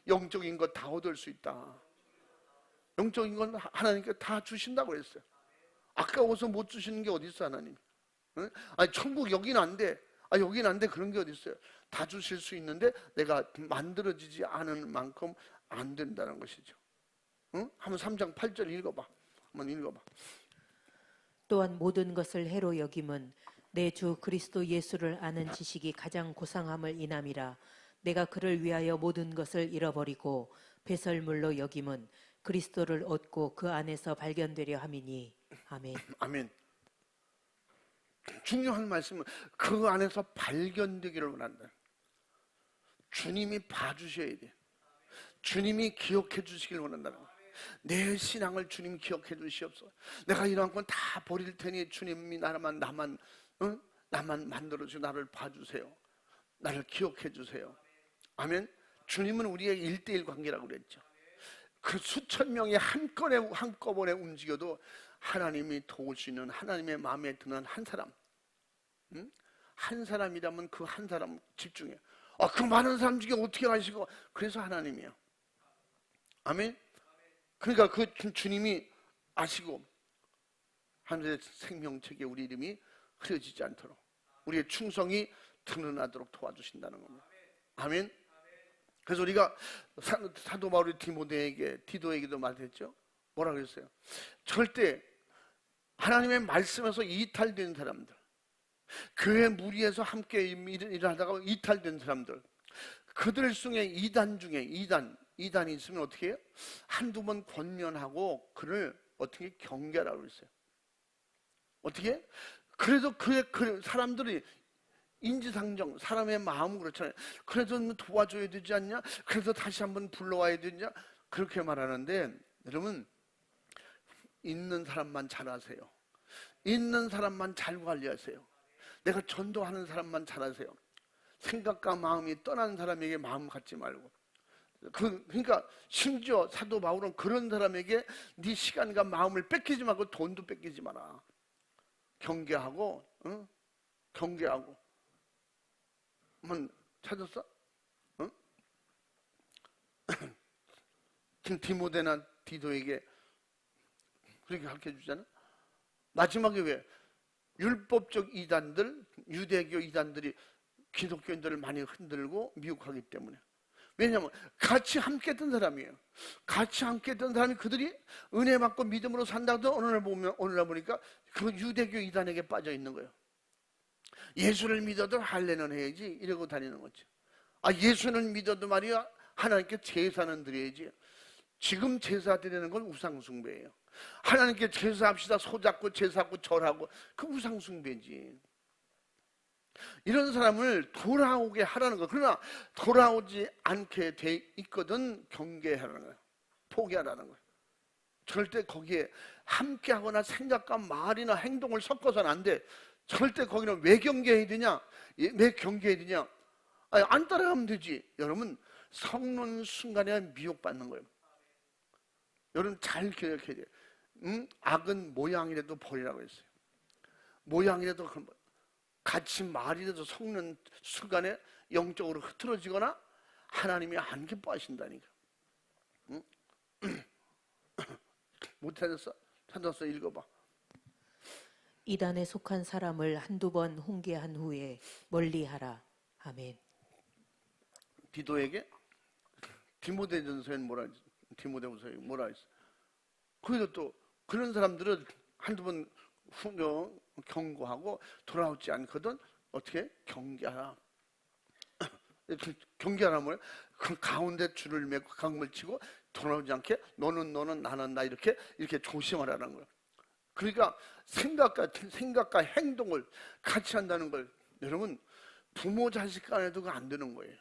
영적인 것 다 얻을 수 있다. 영적인 건 하나님께 다 주신다고 했어요. 아까워서 못 주시는 게 어디 있어, 하나님? 응? 아니, 천국 여기는 안 돼. 여기는 안 돼. 그런 게 어디 있어요? 다 주실 수 있는데 내가 만들어지지 않은 만큼 안 된다는 것이죠. 응? 한번 3장 8절 읽어봐. 한번 읽어봐. 또한 모든 것을 해로 여김은 내 주 그리스도 예수를 아는 지식이 가장 고상함을 인함이라. 내가 그를 위하여 모든 것을 잃어버리고 배설물로 여김은 그리스도를 얻고 그 안에서 발견되려 함이니. 아멘. 아멘. 중요한 말씀은 그 안에서 발견되기를 원한다. 주님이 봐주셔야 돼. 주님이 기억해 주시길 원한다는 거야. 내 신앙을 주님 기억해 주시옵소서. 내가 이러한 건 다 버릴 테니 주님이 나만 만들어주고 나를 봐주세요. 나를 기억해 주세요. 아멘. 주님은 우리의 1:1 관계라고 그랬죠. 그 수천 명이 한꺼번에 움직여도 하나님이 도우시는, 하나님의 마음에 드는 한 사람, 한 사람이라면 그 한 사람 집중해. 그 많은 사람 중에 어떻게 하시고, 그래서 하나님이에요. 아멘. 그러니까 그 주님이 아시고 하늘의 생명책에 우리 이름이 흐려지지 않도록, 우리의 충성이 드러나도록 도와주신다는 겁니다. 아멘. 그래서 우리가 사도 바울이 디도에게도 말했죠. 뭐라고 했어요? 절대 하나님의 말씀에서 이탈된 사람들, 교회 무리에서 함께 일하다가 이탈된 사람들, 그들 중에 이단이 있으면 어떻게 해요? 한두 번 권면하고 그를 어떻게 경계하라고 그랬어요. 어떻게? 그래도 그 사람들이 인지상정, 사람의 마음은 그렇잖아요. 그래도 도와줘야 되지 않냐? 그래서 다시 한번 불러와야 되냐? 그렇게 말하는데, 여러분, 있는 사람만 잘하세요. 있는 사람만 잘 관리하세요. 내가 전도하는 사람만 잘하세요. 생각과 마음이 떠난 사람에게 마음 갖지 말고. 그러니까 심지어 사도 바울은 그런 사람에게 네 시간과 마음을 뺏기지 말고 돈도 뺏기지 마라. 경계하고, 경계하고. 한번 찾았어? 응? 지금 디모데나 디도에게 그렇게 가르쳐 주잖아. 마지막에 왜? 율법적 이단들, 유대교 이단들이 기독교인들을 많이 흔들고 미혹하기 때문에. 왜냐하면 같이 함께 했던 사람이에요. 같이 함께 했던 사람이 그들이 은혜 받고 믿음으로 산다고 오늘날 보니까 그 유대교 이단에게 빠져 있는 거예요. 예수를 믿어도 할례는 해야지 이러고 다니는 거죠. 예수는 믿어도 말이야 하나님께 제사는 드려야지. 지금 제사 드리는 건 우상숭배예요. 하나님께 제사합시다, 소잡고 제사하고 절하고, 그 우상숭배지. 이런 사람을 돌아오게 하라는 거. 그러나 돌아오지 않게 돼 있거든 경계하라는 거예요. 포기하라는 거예요. 절대 거기에 함께하거나 생각과 말이나 행동을 섞어서는 안 돼. 절대 거기는 왜 경계해야 되냐? 왜 경계해야 되냐? 안 따라가면 되지. 여러분, 섞는 순간에 미혹받는 거예요. 여러분 잘 기억해야 돼요. 악은 모양이라도 버리라고 했어요. 모양이라도 같이 말이라도 섞는 순간에 영적으로 흐트러지거나 하나님이 안 기뻐하신다니까. 응? 못 찾았어? 찾았어? 읽어봐. 이단에 속한 사람을 한두 번 훈계한 후에 멀리하라. 아멘. 디도에게 디모데전서에는 뭐라 했어? 디모데후서에 뭐라 했어? 거기서 또 그런 사람들은 한두 번 경고하고 돌아오지 않거든. 어떻게? 경계하라. 경계하라 뭐야? 그 가운데 줄을 매고 강물 치고 돌아오지 않게 너는 나는 나 이렇게 조심하라는 거야. 그러니까 생각과 행동을 같이 한다는 걸 여러분 부모 자식 간에도 안 되는 거예요.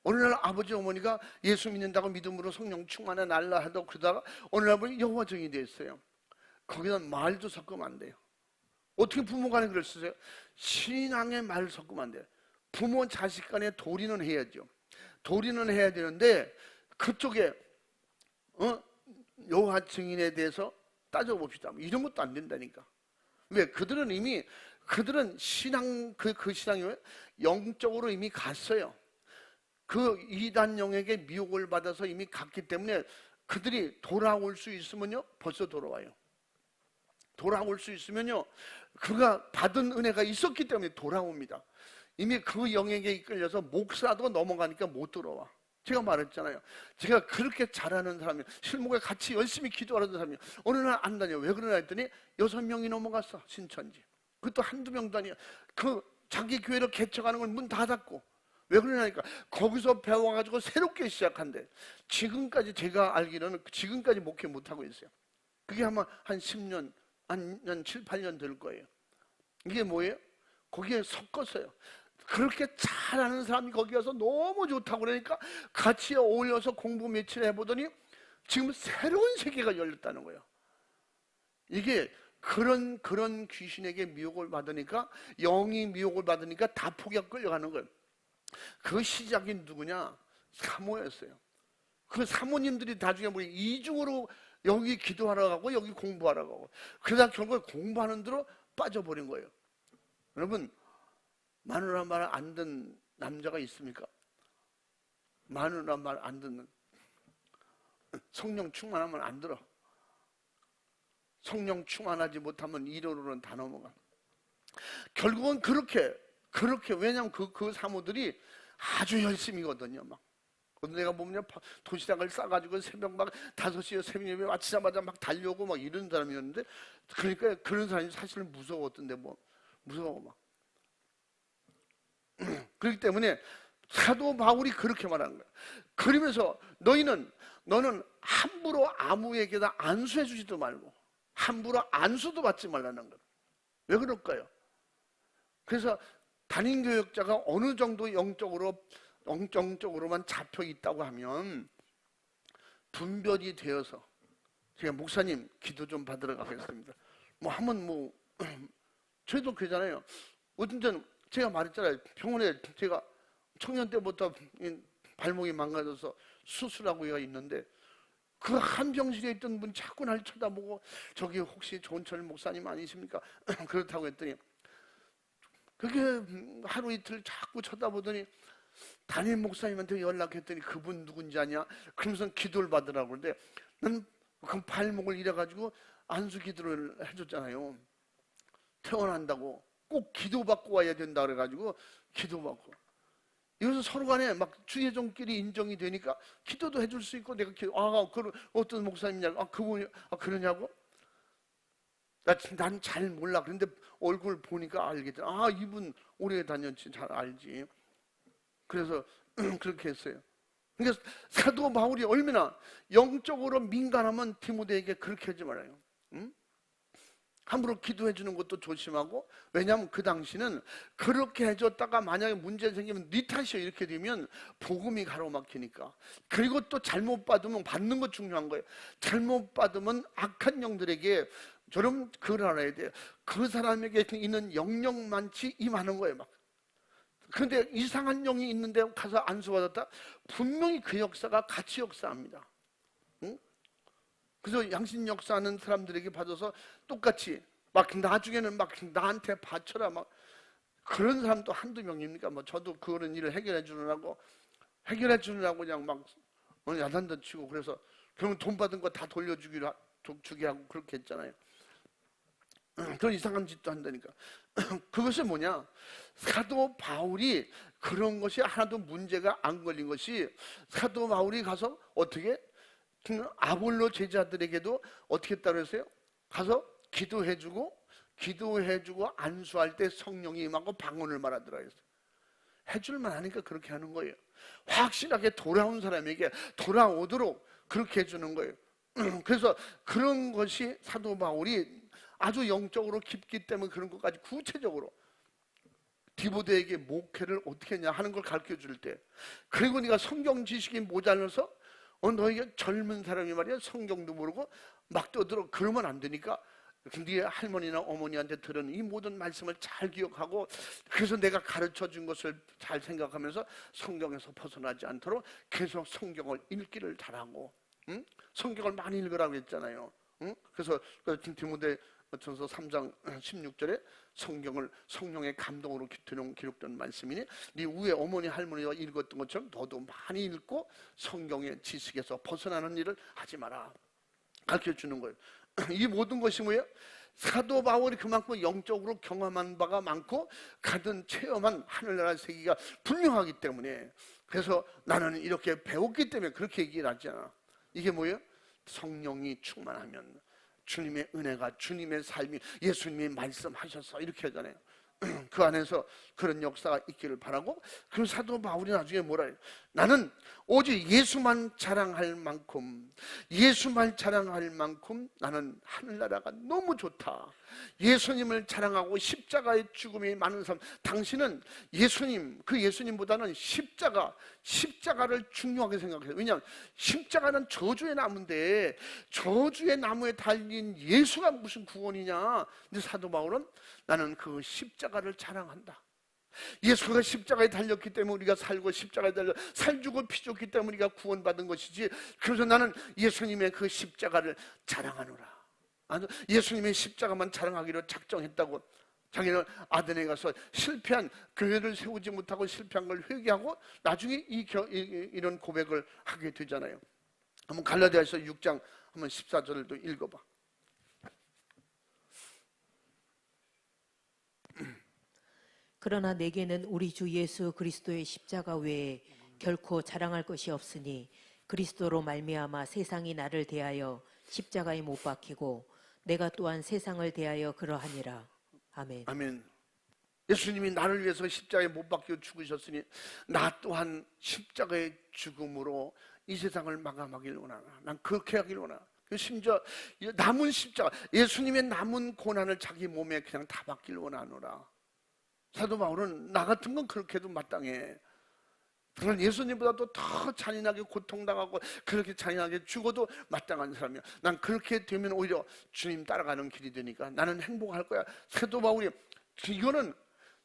어느 날 아버지 어머니가 예수 믿는다고 믿음으로 성령 충만해 날라 하다 그러다가 어느 날 보니 여호와 증인이 됐어요. 거기다 말도 섞으면 안 돼요. 어떻게 부모 간에 그럴 수 있어요? 신앙의 말을 섞으면 안 돼요. 부모 자식 간에 도리는 해야죠. 도리는 해야 되는데 그쪽에 여호와 증인에 대해서 따져봅시다. 이런 것도 안 된다니까. 왜? 그들은 신앙 그 신앙이 영적으로 이미 갔어요. 그 이단 영에게 미혹을 받아서 이미 갔기 때문에 그들이 돌아올 수 있으면요 벌써 돌아와요. 돌아올 수 있으면요 그가 받은 은혜가 있었기 때문에 돌아옵니다. 이미 그 영에게 이끌려서 목사도 넘어가니까 못 돌아와. 제가 말했잖아요. 제가 그렇게 잘하는 사람이 실목에 같이 열심히 기도하는 사람이 어느 날 안 다녀. 왜 그러나 했더니 6명이 넘어갔어. 신천지. 그것도 한두 명도 아니야. 그 자기 교회를 개척하는 걸 문 다 닫고. 왜 그러냐니까 거기서 배워가지고 새롭게 시작한대. 지금까지 제가 알기로는 지금까지 목회 못하고 있어요. 그게 아마 한 10년 한 7, 8년 될 거예요. 이게 뭐예요? 거기에 섞었어요. 그렇게 잘하는 사람이 거기 가서 너무 좋다고 그러니까 같이 어울려서 공부 며칠 해보더니 지금 새로운 세계가 열렸다는 거예요. 이게 그런 귀신에게 미혹을 받으니까 영이 미혹을 받으니까 다 포기하고 끌려가는 거예요. 그 시작이 누구냐? 사모였어요. 그 사모님들이 나중에 뭐 이중으로 여기 기도하러 가고 여기 공부하러 가고 그러다 결국 공부하는 대로 빠져버린 거예요. 여러분 마누라 말 안 듣는 남자가 있습니까? 마누라 말 안 듣는 성령 충만하면 안 들어. 성령 충만하지 못하면 이론으로는 다 넘어가. 결국은 그렇게 왜냐하면 그 사모들이 아주 열심히거든요. 막 내가 보면 도시락을 싸가지고 새벽 막 5시에 새벽에 마치자마자 막 달려오고 막 이런 사람이었는데 그러니까 그런 사람이 사실 무서웠던데 뭐 무서워 막. 그렇기 때문에 사도 바울이 그렇게 말하는 거야. 그러면서 너는 함부로 아무에게나 안수해 주지도 말고 함부로 안수도 받지 말라는 거야. 왜 그럴까요? 그래서 단임교역자가 어느 정도 영적으로만 잡혀 있다고 하면 분별이 되어서 제가 목사님 기도 좀 받으러 가겠습니다. 뭐 하면 저희도 그러잖아요. 어쨌든 제가 말했잖아요. 병원에 제가 청년 때부터 발목이 망가져서 수술하고 있는데 그 한 병실에 있던 분 자꾸 날 쳐다보고 저기 혹시 조은철 목사님 아니십니까? 그렇다고 했더니 그게 하루 이틀 자꾸 쳐다보더니 담임 목사님한테 연락했더니 그분 누군지 아냐? 그러면서 기도를 받으라고 그러는데 난 그 발목을 잃어가지고 안수 기도를 해줬잖아요. 퇴원한다고 꼭 기도받고 와야 된다 그래가지고 기도받고 이것은 서로 간에 막 주의종끼리 인정이 되니까 기도도 해줄 수 있고 내가 그 어떤 목사님이냐 그분이 그러냐고 난 잘 몰라. 그런데 얼굴 보니까 알겠더라. 이분 오래 다녔지 잘 알지. 그래서 그렇게 했어요. 그러니까 사도 바울이 얼마나 영적으로 민감하면 디모데에게 그렇게 하지 말아요. 응? 함부로 기도해 주는 것도 조심하고 왜냐하면 그 당시는 그렇게 해줬다가 만약에 문제 생기면 네 탓이야 이렇게 되면 복음이 가로막히니까. 그리고 또 잘못 받으면 받는 거 중요한 거예요. 잘못 받으면 악한 영들에게 저는 그걸 알아야 돼요. 그 사람에게 있는 영역만치 임하는 거예요 막. 그런데 이상한 영이 있는데 가서 안수받았다? 분명히 그 역사가 같이 역사합니다. 응? 그래서 양신 역사하는 사람들에게 받아서 똑같이 막 나중에는 막 나한테 바쳐라 막 그런 사람도 한두 명입니까? 뭐 저도 그런 일을 해결해 주느라고 그냥 막 야단도 치고 그래서 결국 돈 받은 거 다 주게 하고 그렇게 했잖아요. 그런 이상한 짓도 한다니까. 그것이 뭐냐? 사도 바울이 그런 것이 하나도 문제가 안 걸린 것이, 사도 바울이 가서 어떻게 아볼로 제자들에게도 어떻게 했다고 했어요? 가서 기도해주고 안수할 때 성령이 임하고 방언을 말하더라 했어요. 해줄만 하니까 그렇게 하는 거예요. 확실하게 돌아온 사람에게 돌아오도록 그렇게 해주는 거예요. 그래서 그런 것이 사도 바울이 아주 영적으로 깊기 때문에 그런 것까지 구체적으로 디모데에게 목회를 어떻게 했냐 하는 걸 가르쳐 줄 때, 그리고 네가 성경 지식이 모자라서 너에게 젊은 사람이 말이야 성경도 모르고 막 떠들어 그러면 안 되니까 네 할머니나 어머니한테 들은 이 모든 말씀을 잘 기억하고, 그래서 내가 가르쳐 준 것을 잘 생각하면서 성경에서 벗어나지 않도록 계속 성경을 읽기를 잘하고, 성경을 많이 읽으라고 했잖아요. 그래서 디모데전서 3장 16절에 성경을 성령의 감동으로 기록된 말씀이니 네 위에 어머니 할머니가 읽었던 것처럼 너도 많이 읽고 성경의 지식에서 벗어나는 일을 하지 마라 가르쳐 주는 거예요. 이 모든 것이 뭐예요? 사도 바울이 그만큼 영적으로 경험한 바가 많고 가든 체험한 하늘나라 세계가 분명하기 때문에, 그래서 나는 이렇게 배웠기 때문에 그렇게 얘기를 하잖아. 이게 뭐예요? 성령이 충만하면 주님의 은혜가, 주님의 삶이, 예수님이 말씀하셔서 이렇게 하잖아요. 그 안에서 그런 역사가 있기를 바라고, 그 사도 바울이 나중에 뭐라 해요? 나는 오직 예수만 자랑할 만큼 나는 하늘나라가 너무 좋다. 예수님을 자랑하고 십자가의 죽음이 많은 사람, 당신은 예수님, 그 예수님보다는 십자가를 중요하게 생각해요. 왜냐하면 십자가는 저주의 나무인데 저주의 나무에 달린 예수가 무슨 구원이냐. 근데 사도 바울은 나는 그 십자가를 자랑한다. 예수가 십자가에 달렸기 때문에 우리가 살고, 십자가에 달려 살주고 피죽기 때문에 우리가 구원받은 것이지, 그래서 나는 예수님의 그 십자가를 자랑하노라. 예수님의 십자가만 자랑하기로 작정했다고. 자기는 아덴에 가서 실패한 교회를 세우지 못하고 실패한 걸 회개하고 나중에 이런 고백을 하게 되잖아요. 한번 갈라디아서 6장 한번 14절을 또 읽어봐. 그러나 내게는 우리 주 예수 그리스도의 십자가 외에 결코 자랑할 것이 없으니 그리스도로 말미암아 세상이 나를 대하여 십자가에 못 박히고 내가 또한 세상을 대하여 그러하니라. 아멘. 아멘. 예수님이 나를 위해서 십자가에 못 박혀 죽으셨으니 나 또한 십자가의 죽음으로 이 세상을 마감하길 원하나. 난 그렇게 하길 원하나. 심지어 남은 십자가, 예수님의 남은 고난을 자기 몸에 그냥 다 받길 원하노라. 사도 바울은 나 같은 건 그렇게 해도 마땅해. 그런 예수님보다도 더 잔인하게 고통당하고 그렇게 잔인하게 죽어도 마땅한 사람이야. 난 그렇게 되면 오히려 주님 따라가는 길이 되니까 나는 행복할 거야. 사도 바울이, 이거는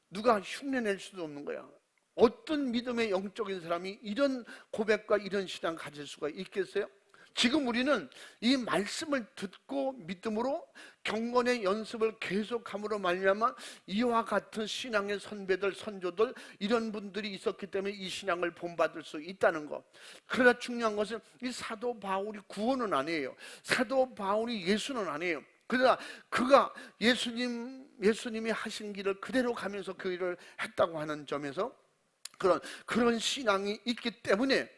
누가 흉내낼 수도 없는 거야. 어떤 믿음의 영적인 사람이 이런 고백과 이런 신앙 가질 수가 있겠어요? 지금 우리는 이 말씀을 듣고 믿음으로 경건의 연습을 계속함으로 말미암아 이와 같은 신앙의 선배들, 선조들, 이런 분들이 있었기 때문에 이 신앙을 본받을 수 있다는 것. 그러나 중요한 것은 이 사도 바울이 구원은 아니에요. 사도 바울이 예수는 아니에요. 그러나 그가 예수님이 하신 길을 그대로 가면서 그 일을 했다고 하는 점에서 그런 신앙이 있기 때문에,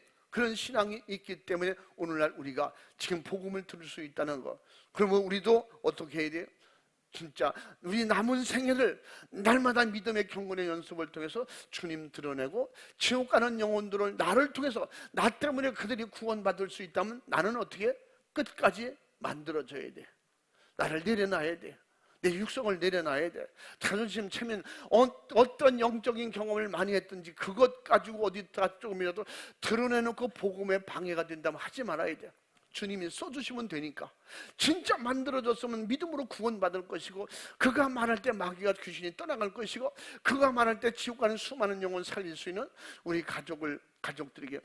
오늘날 우리가 지금 복음을 들을 수 있다는 것. 그러면 우리도 어떻게 해야 돼요? 진짜 우리 남은 생애를 날마다 믿음의 경건의 연습을 통해서 주님 드러내고, 지옥 가는 영혼들을 나를 통해서, 나 때문에 그들이 구원받을 수 있다면 나는 어떻게 끝까지 만들어져야 돼. 나를 내려놔야 돼. 내 육성을 내려놔야 돼. 자존심 채면 어떤 영적인 경험을 많이 했든지 그것 가지고 어디다 조금이라도 드러내놓고 복음에 방해가 된다면 하지 말아야 돼. 주님이 써주시면 되니까. 진짜 만들어졌으면 믿음으로 구원받을 것이고, 그가 말할 때 마귀가, 귀신이 떠나갈 것이고, 그가 말할 때 지옥 가는 수많은 영혼 살릴 수 있는 우리 가족들에게.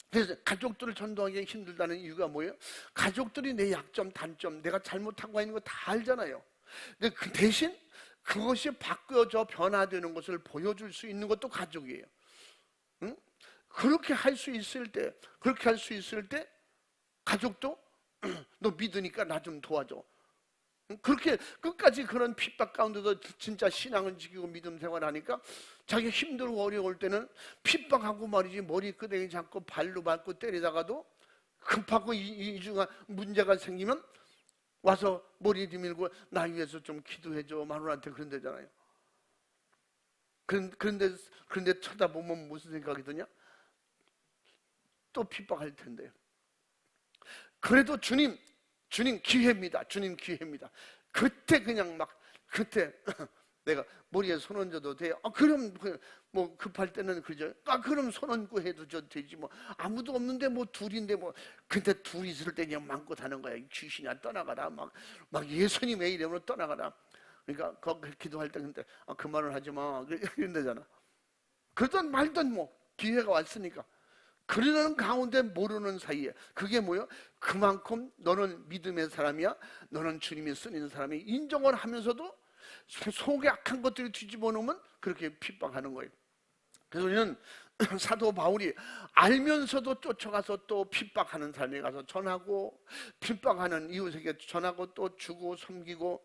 그래서 가족들을 전도하기 힘들다는 이유가 뭐예요? 가족들이 내 약점, 단점, 내가 잘못한 거 있는 거 다 알잖아요. 근데 그 대신 그것이 바뀌어져 변화되는 것을 보여줄 수 있는 것도 가족이에요. 응? 그렇게 할 수 있을 때, 가족도 너 믿으니까 나 좀 도와줘. 그렇게 끝까지 그런 핍박 가운데도 진짜 신앙을 지키고 믿음 생활하니까 자기 힘들고 어려울 때는 핍박하고 말이지 머리끄댕이 잡고 발로 밟고 때리다가도 급하고 이중한 문제가 생기면 와서 머리 뒤밀고 나 위해서 좀 기도해줘 마누라한테 그런다잖아요. 그런데 쳐다보면 무슨 생각이 드냐? 또 핍박할 텐데. 그래도 주님 기회입니다. 주님 기회입니다. 그때 그냥 막 그때 내가 머리에 손 얹어도 돼요? 그럼 뭐 급할 때는 그러죠. 그럼 손 얹고 해도 되지 뭐. 아무도 없는데 뭐 둘인데 뭐. 근데 둘이 있을 때 그냥 마음껏 하는 거야. 귀신이야 떠나가라. 막 예수님의 이름으로 떠나가라. 그러니까 거기 기도할 때 근데 그 말을 하지 마. 이런다잖아. 그러던 말던 뭐 기회가 왔으니까. 그러는 가운데 모르는 사이에 그게 뭐예요? 그만큼 너는 믿음의 사람이야. 너는 주님이 쓰는 사람이 인정을 하면서도 속에 악한 것들이 뒤집어 놓으면 그렇게 핍박하는 거예요. 그래서 우리는 사도 바울이 알면서도 쫓아가서 또 핍박하는 사람에 가서 전하고 핍박하는 이웃에게 전하고 또 주고 섬기고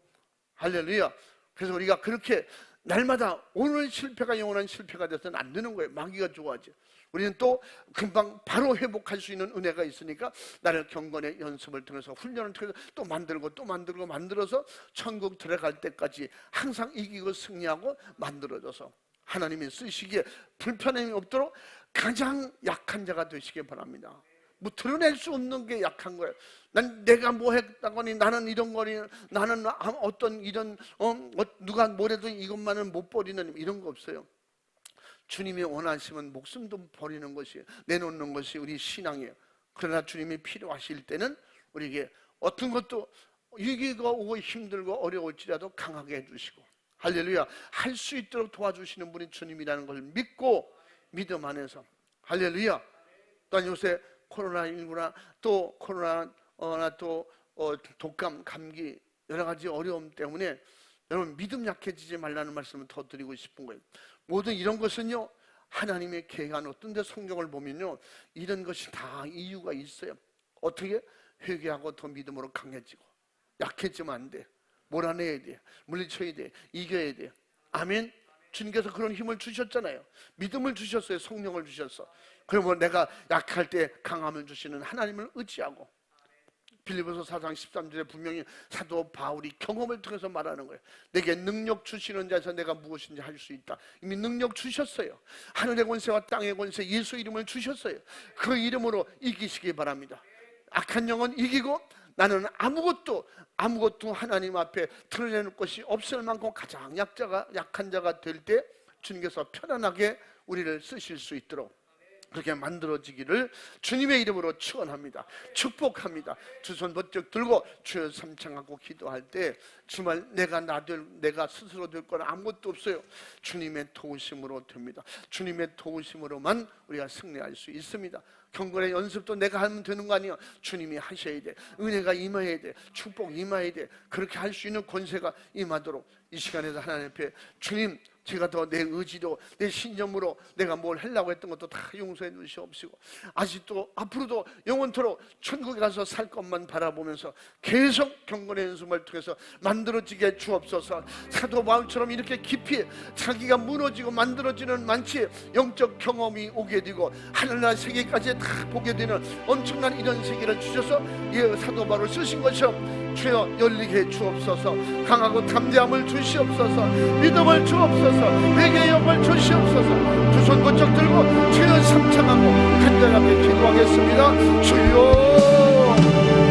할렐루야. 그래서 우리가 그렇게 날마다 오늘 실패가 영원한 실패가 돼서는 안 되는 거예요. 마귀가 좋아하지. 우리는 또 금방 바로 회복할 수 있는 은혜가 있으니까 나를 경건의 연습을 통해서 훈련을 통해서 또 만들어서 천국 들어갈 때까지 항상 이기고 승리하고 만들어져서 하나님이 쓰시기에 불편함이 없도록 가장 약한 자가 되시길 바랍니다. 뭐 드러낼 수 없는 게 약한 거예요. 난 내가 뭐 했다거니 나는 이런 거니 나는 어떤 이런 누가 뭐래도 이것만은 못 버리는 이런 거 없어요. 주님이 원하시면 목숨도 버리는 것이 내놓는 것이 우리 신앙이에요. 그러나 주님이 필요하실 때는 우리에게 어떤 것도 위기가 오고 힘들고 어려울지라도 강하게 해주시고 할렐루야 할 수 있도록 도와주시는 분이 주님이라는 걸 믿고 믿음 안에서 할렐루야. 또한 요새 코로나19나 또 코로나나 또 독감, 감기 여러 가지 어려움 때문에 여러분 믿음 약해지지 말라는 말씀을 더 드리고 싶은 거예요. 모든 이런 것은요 하나님의 계획한 어떤 데 성경을 보면요 이런 것이 다 이유가 있어요. 어떻게? 회개하고 더 믿음으로 강해지고 약해지면 안 돼. 몰아내야 돼. 물리쳐야 돼. 이겨야 돼. 아멘. 주님께서 그런 힘을 주셨잖아요. 믿음을 주셨어요. 성령을 주셨어. 그러면 내가 약할 때 강함을 주시는 하나님을 의지하고 빌립보서 4장 13절에 분명히 사도 바울이 경험을 통해서 말하는 거예요. 내게 능력 주시는 자에서 내가 무엇인지 할 수 있다. 이미 능력 주셨어요. 하늘의 권세와 땅의 권세 예수 이름을 주셨어요. 그 이름으로 이기시기 바랍니다. 악한 영은 이기고 나는 아무것도 하나님 앞에 드러내는 것이 없을 만큼 가장 약한 자가 될 때 주님께서 편안하게 우리를 쓰실 수 있도록 그렇게 만들어지기를 주님의 이름으로 축원합니다. 축복합니다. 두 손 번쩍 들고 주여 삼창하고 기도할 때 정말 내가 스스로 될 건 아무것도 없어요. 주님의 도우심으로 됩니다. 주님의 도우심으로만 우리가 승리할 수 있습니다. 경건의 연습도 내가 하면 되는 거 아니에요. 주님이 하셔야 돼. 은혜가 임해야 돼. 축복 임해야 돼. 그렇게 할 수 있는 권세가 임하도록 이 시간에도 하나님 앞에 주님 제가 더 내 의지로 내 신념으로 내가 뭘 하려고 했던 것도 다 용서해 주시옵시고 아직도 앞으로도 영원토록 천국에 가서 살 것만 바라보면서 계속 경건의 연습을 통해서 만들어지게 주옵소서. 사도 바울처럼 이렇게 깊이 자기가 무너지고 만들어지는 많지 영적 경험이 오게 되고 하늘나라 세계까지 다 보게 되는 엄청난 이런 세계를 주셔서 사도 바울을 쓰신 것처럼 주여 열리게 해 주옵소서. 강하고 담대함을 주시옵소서. 믿음을 주옵소서. 회개의 영을 주시옵소서. 두 손 번쩍 들고 주여 삼창하고 간절하게 기도하겠습니다. 주여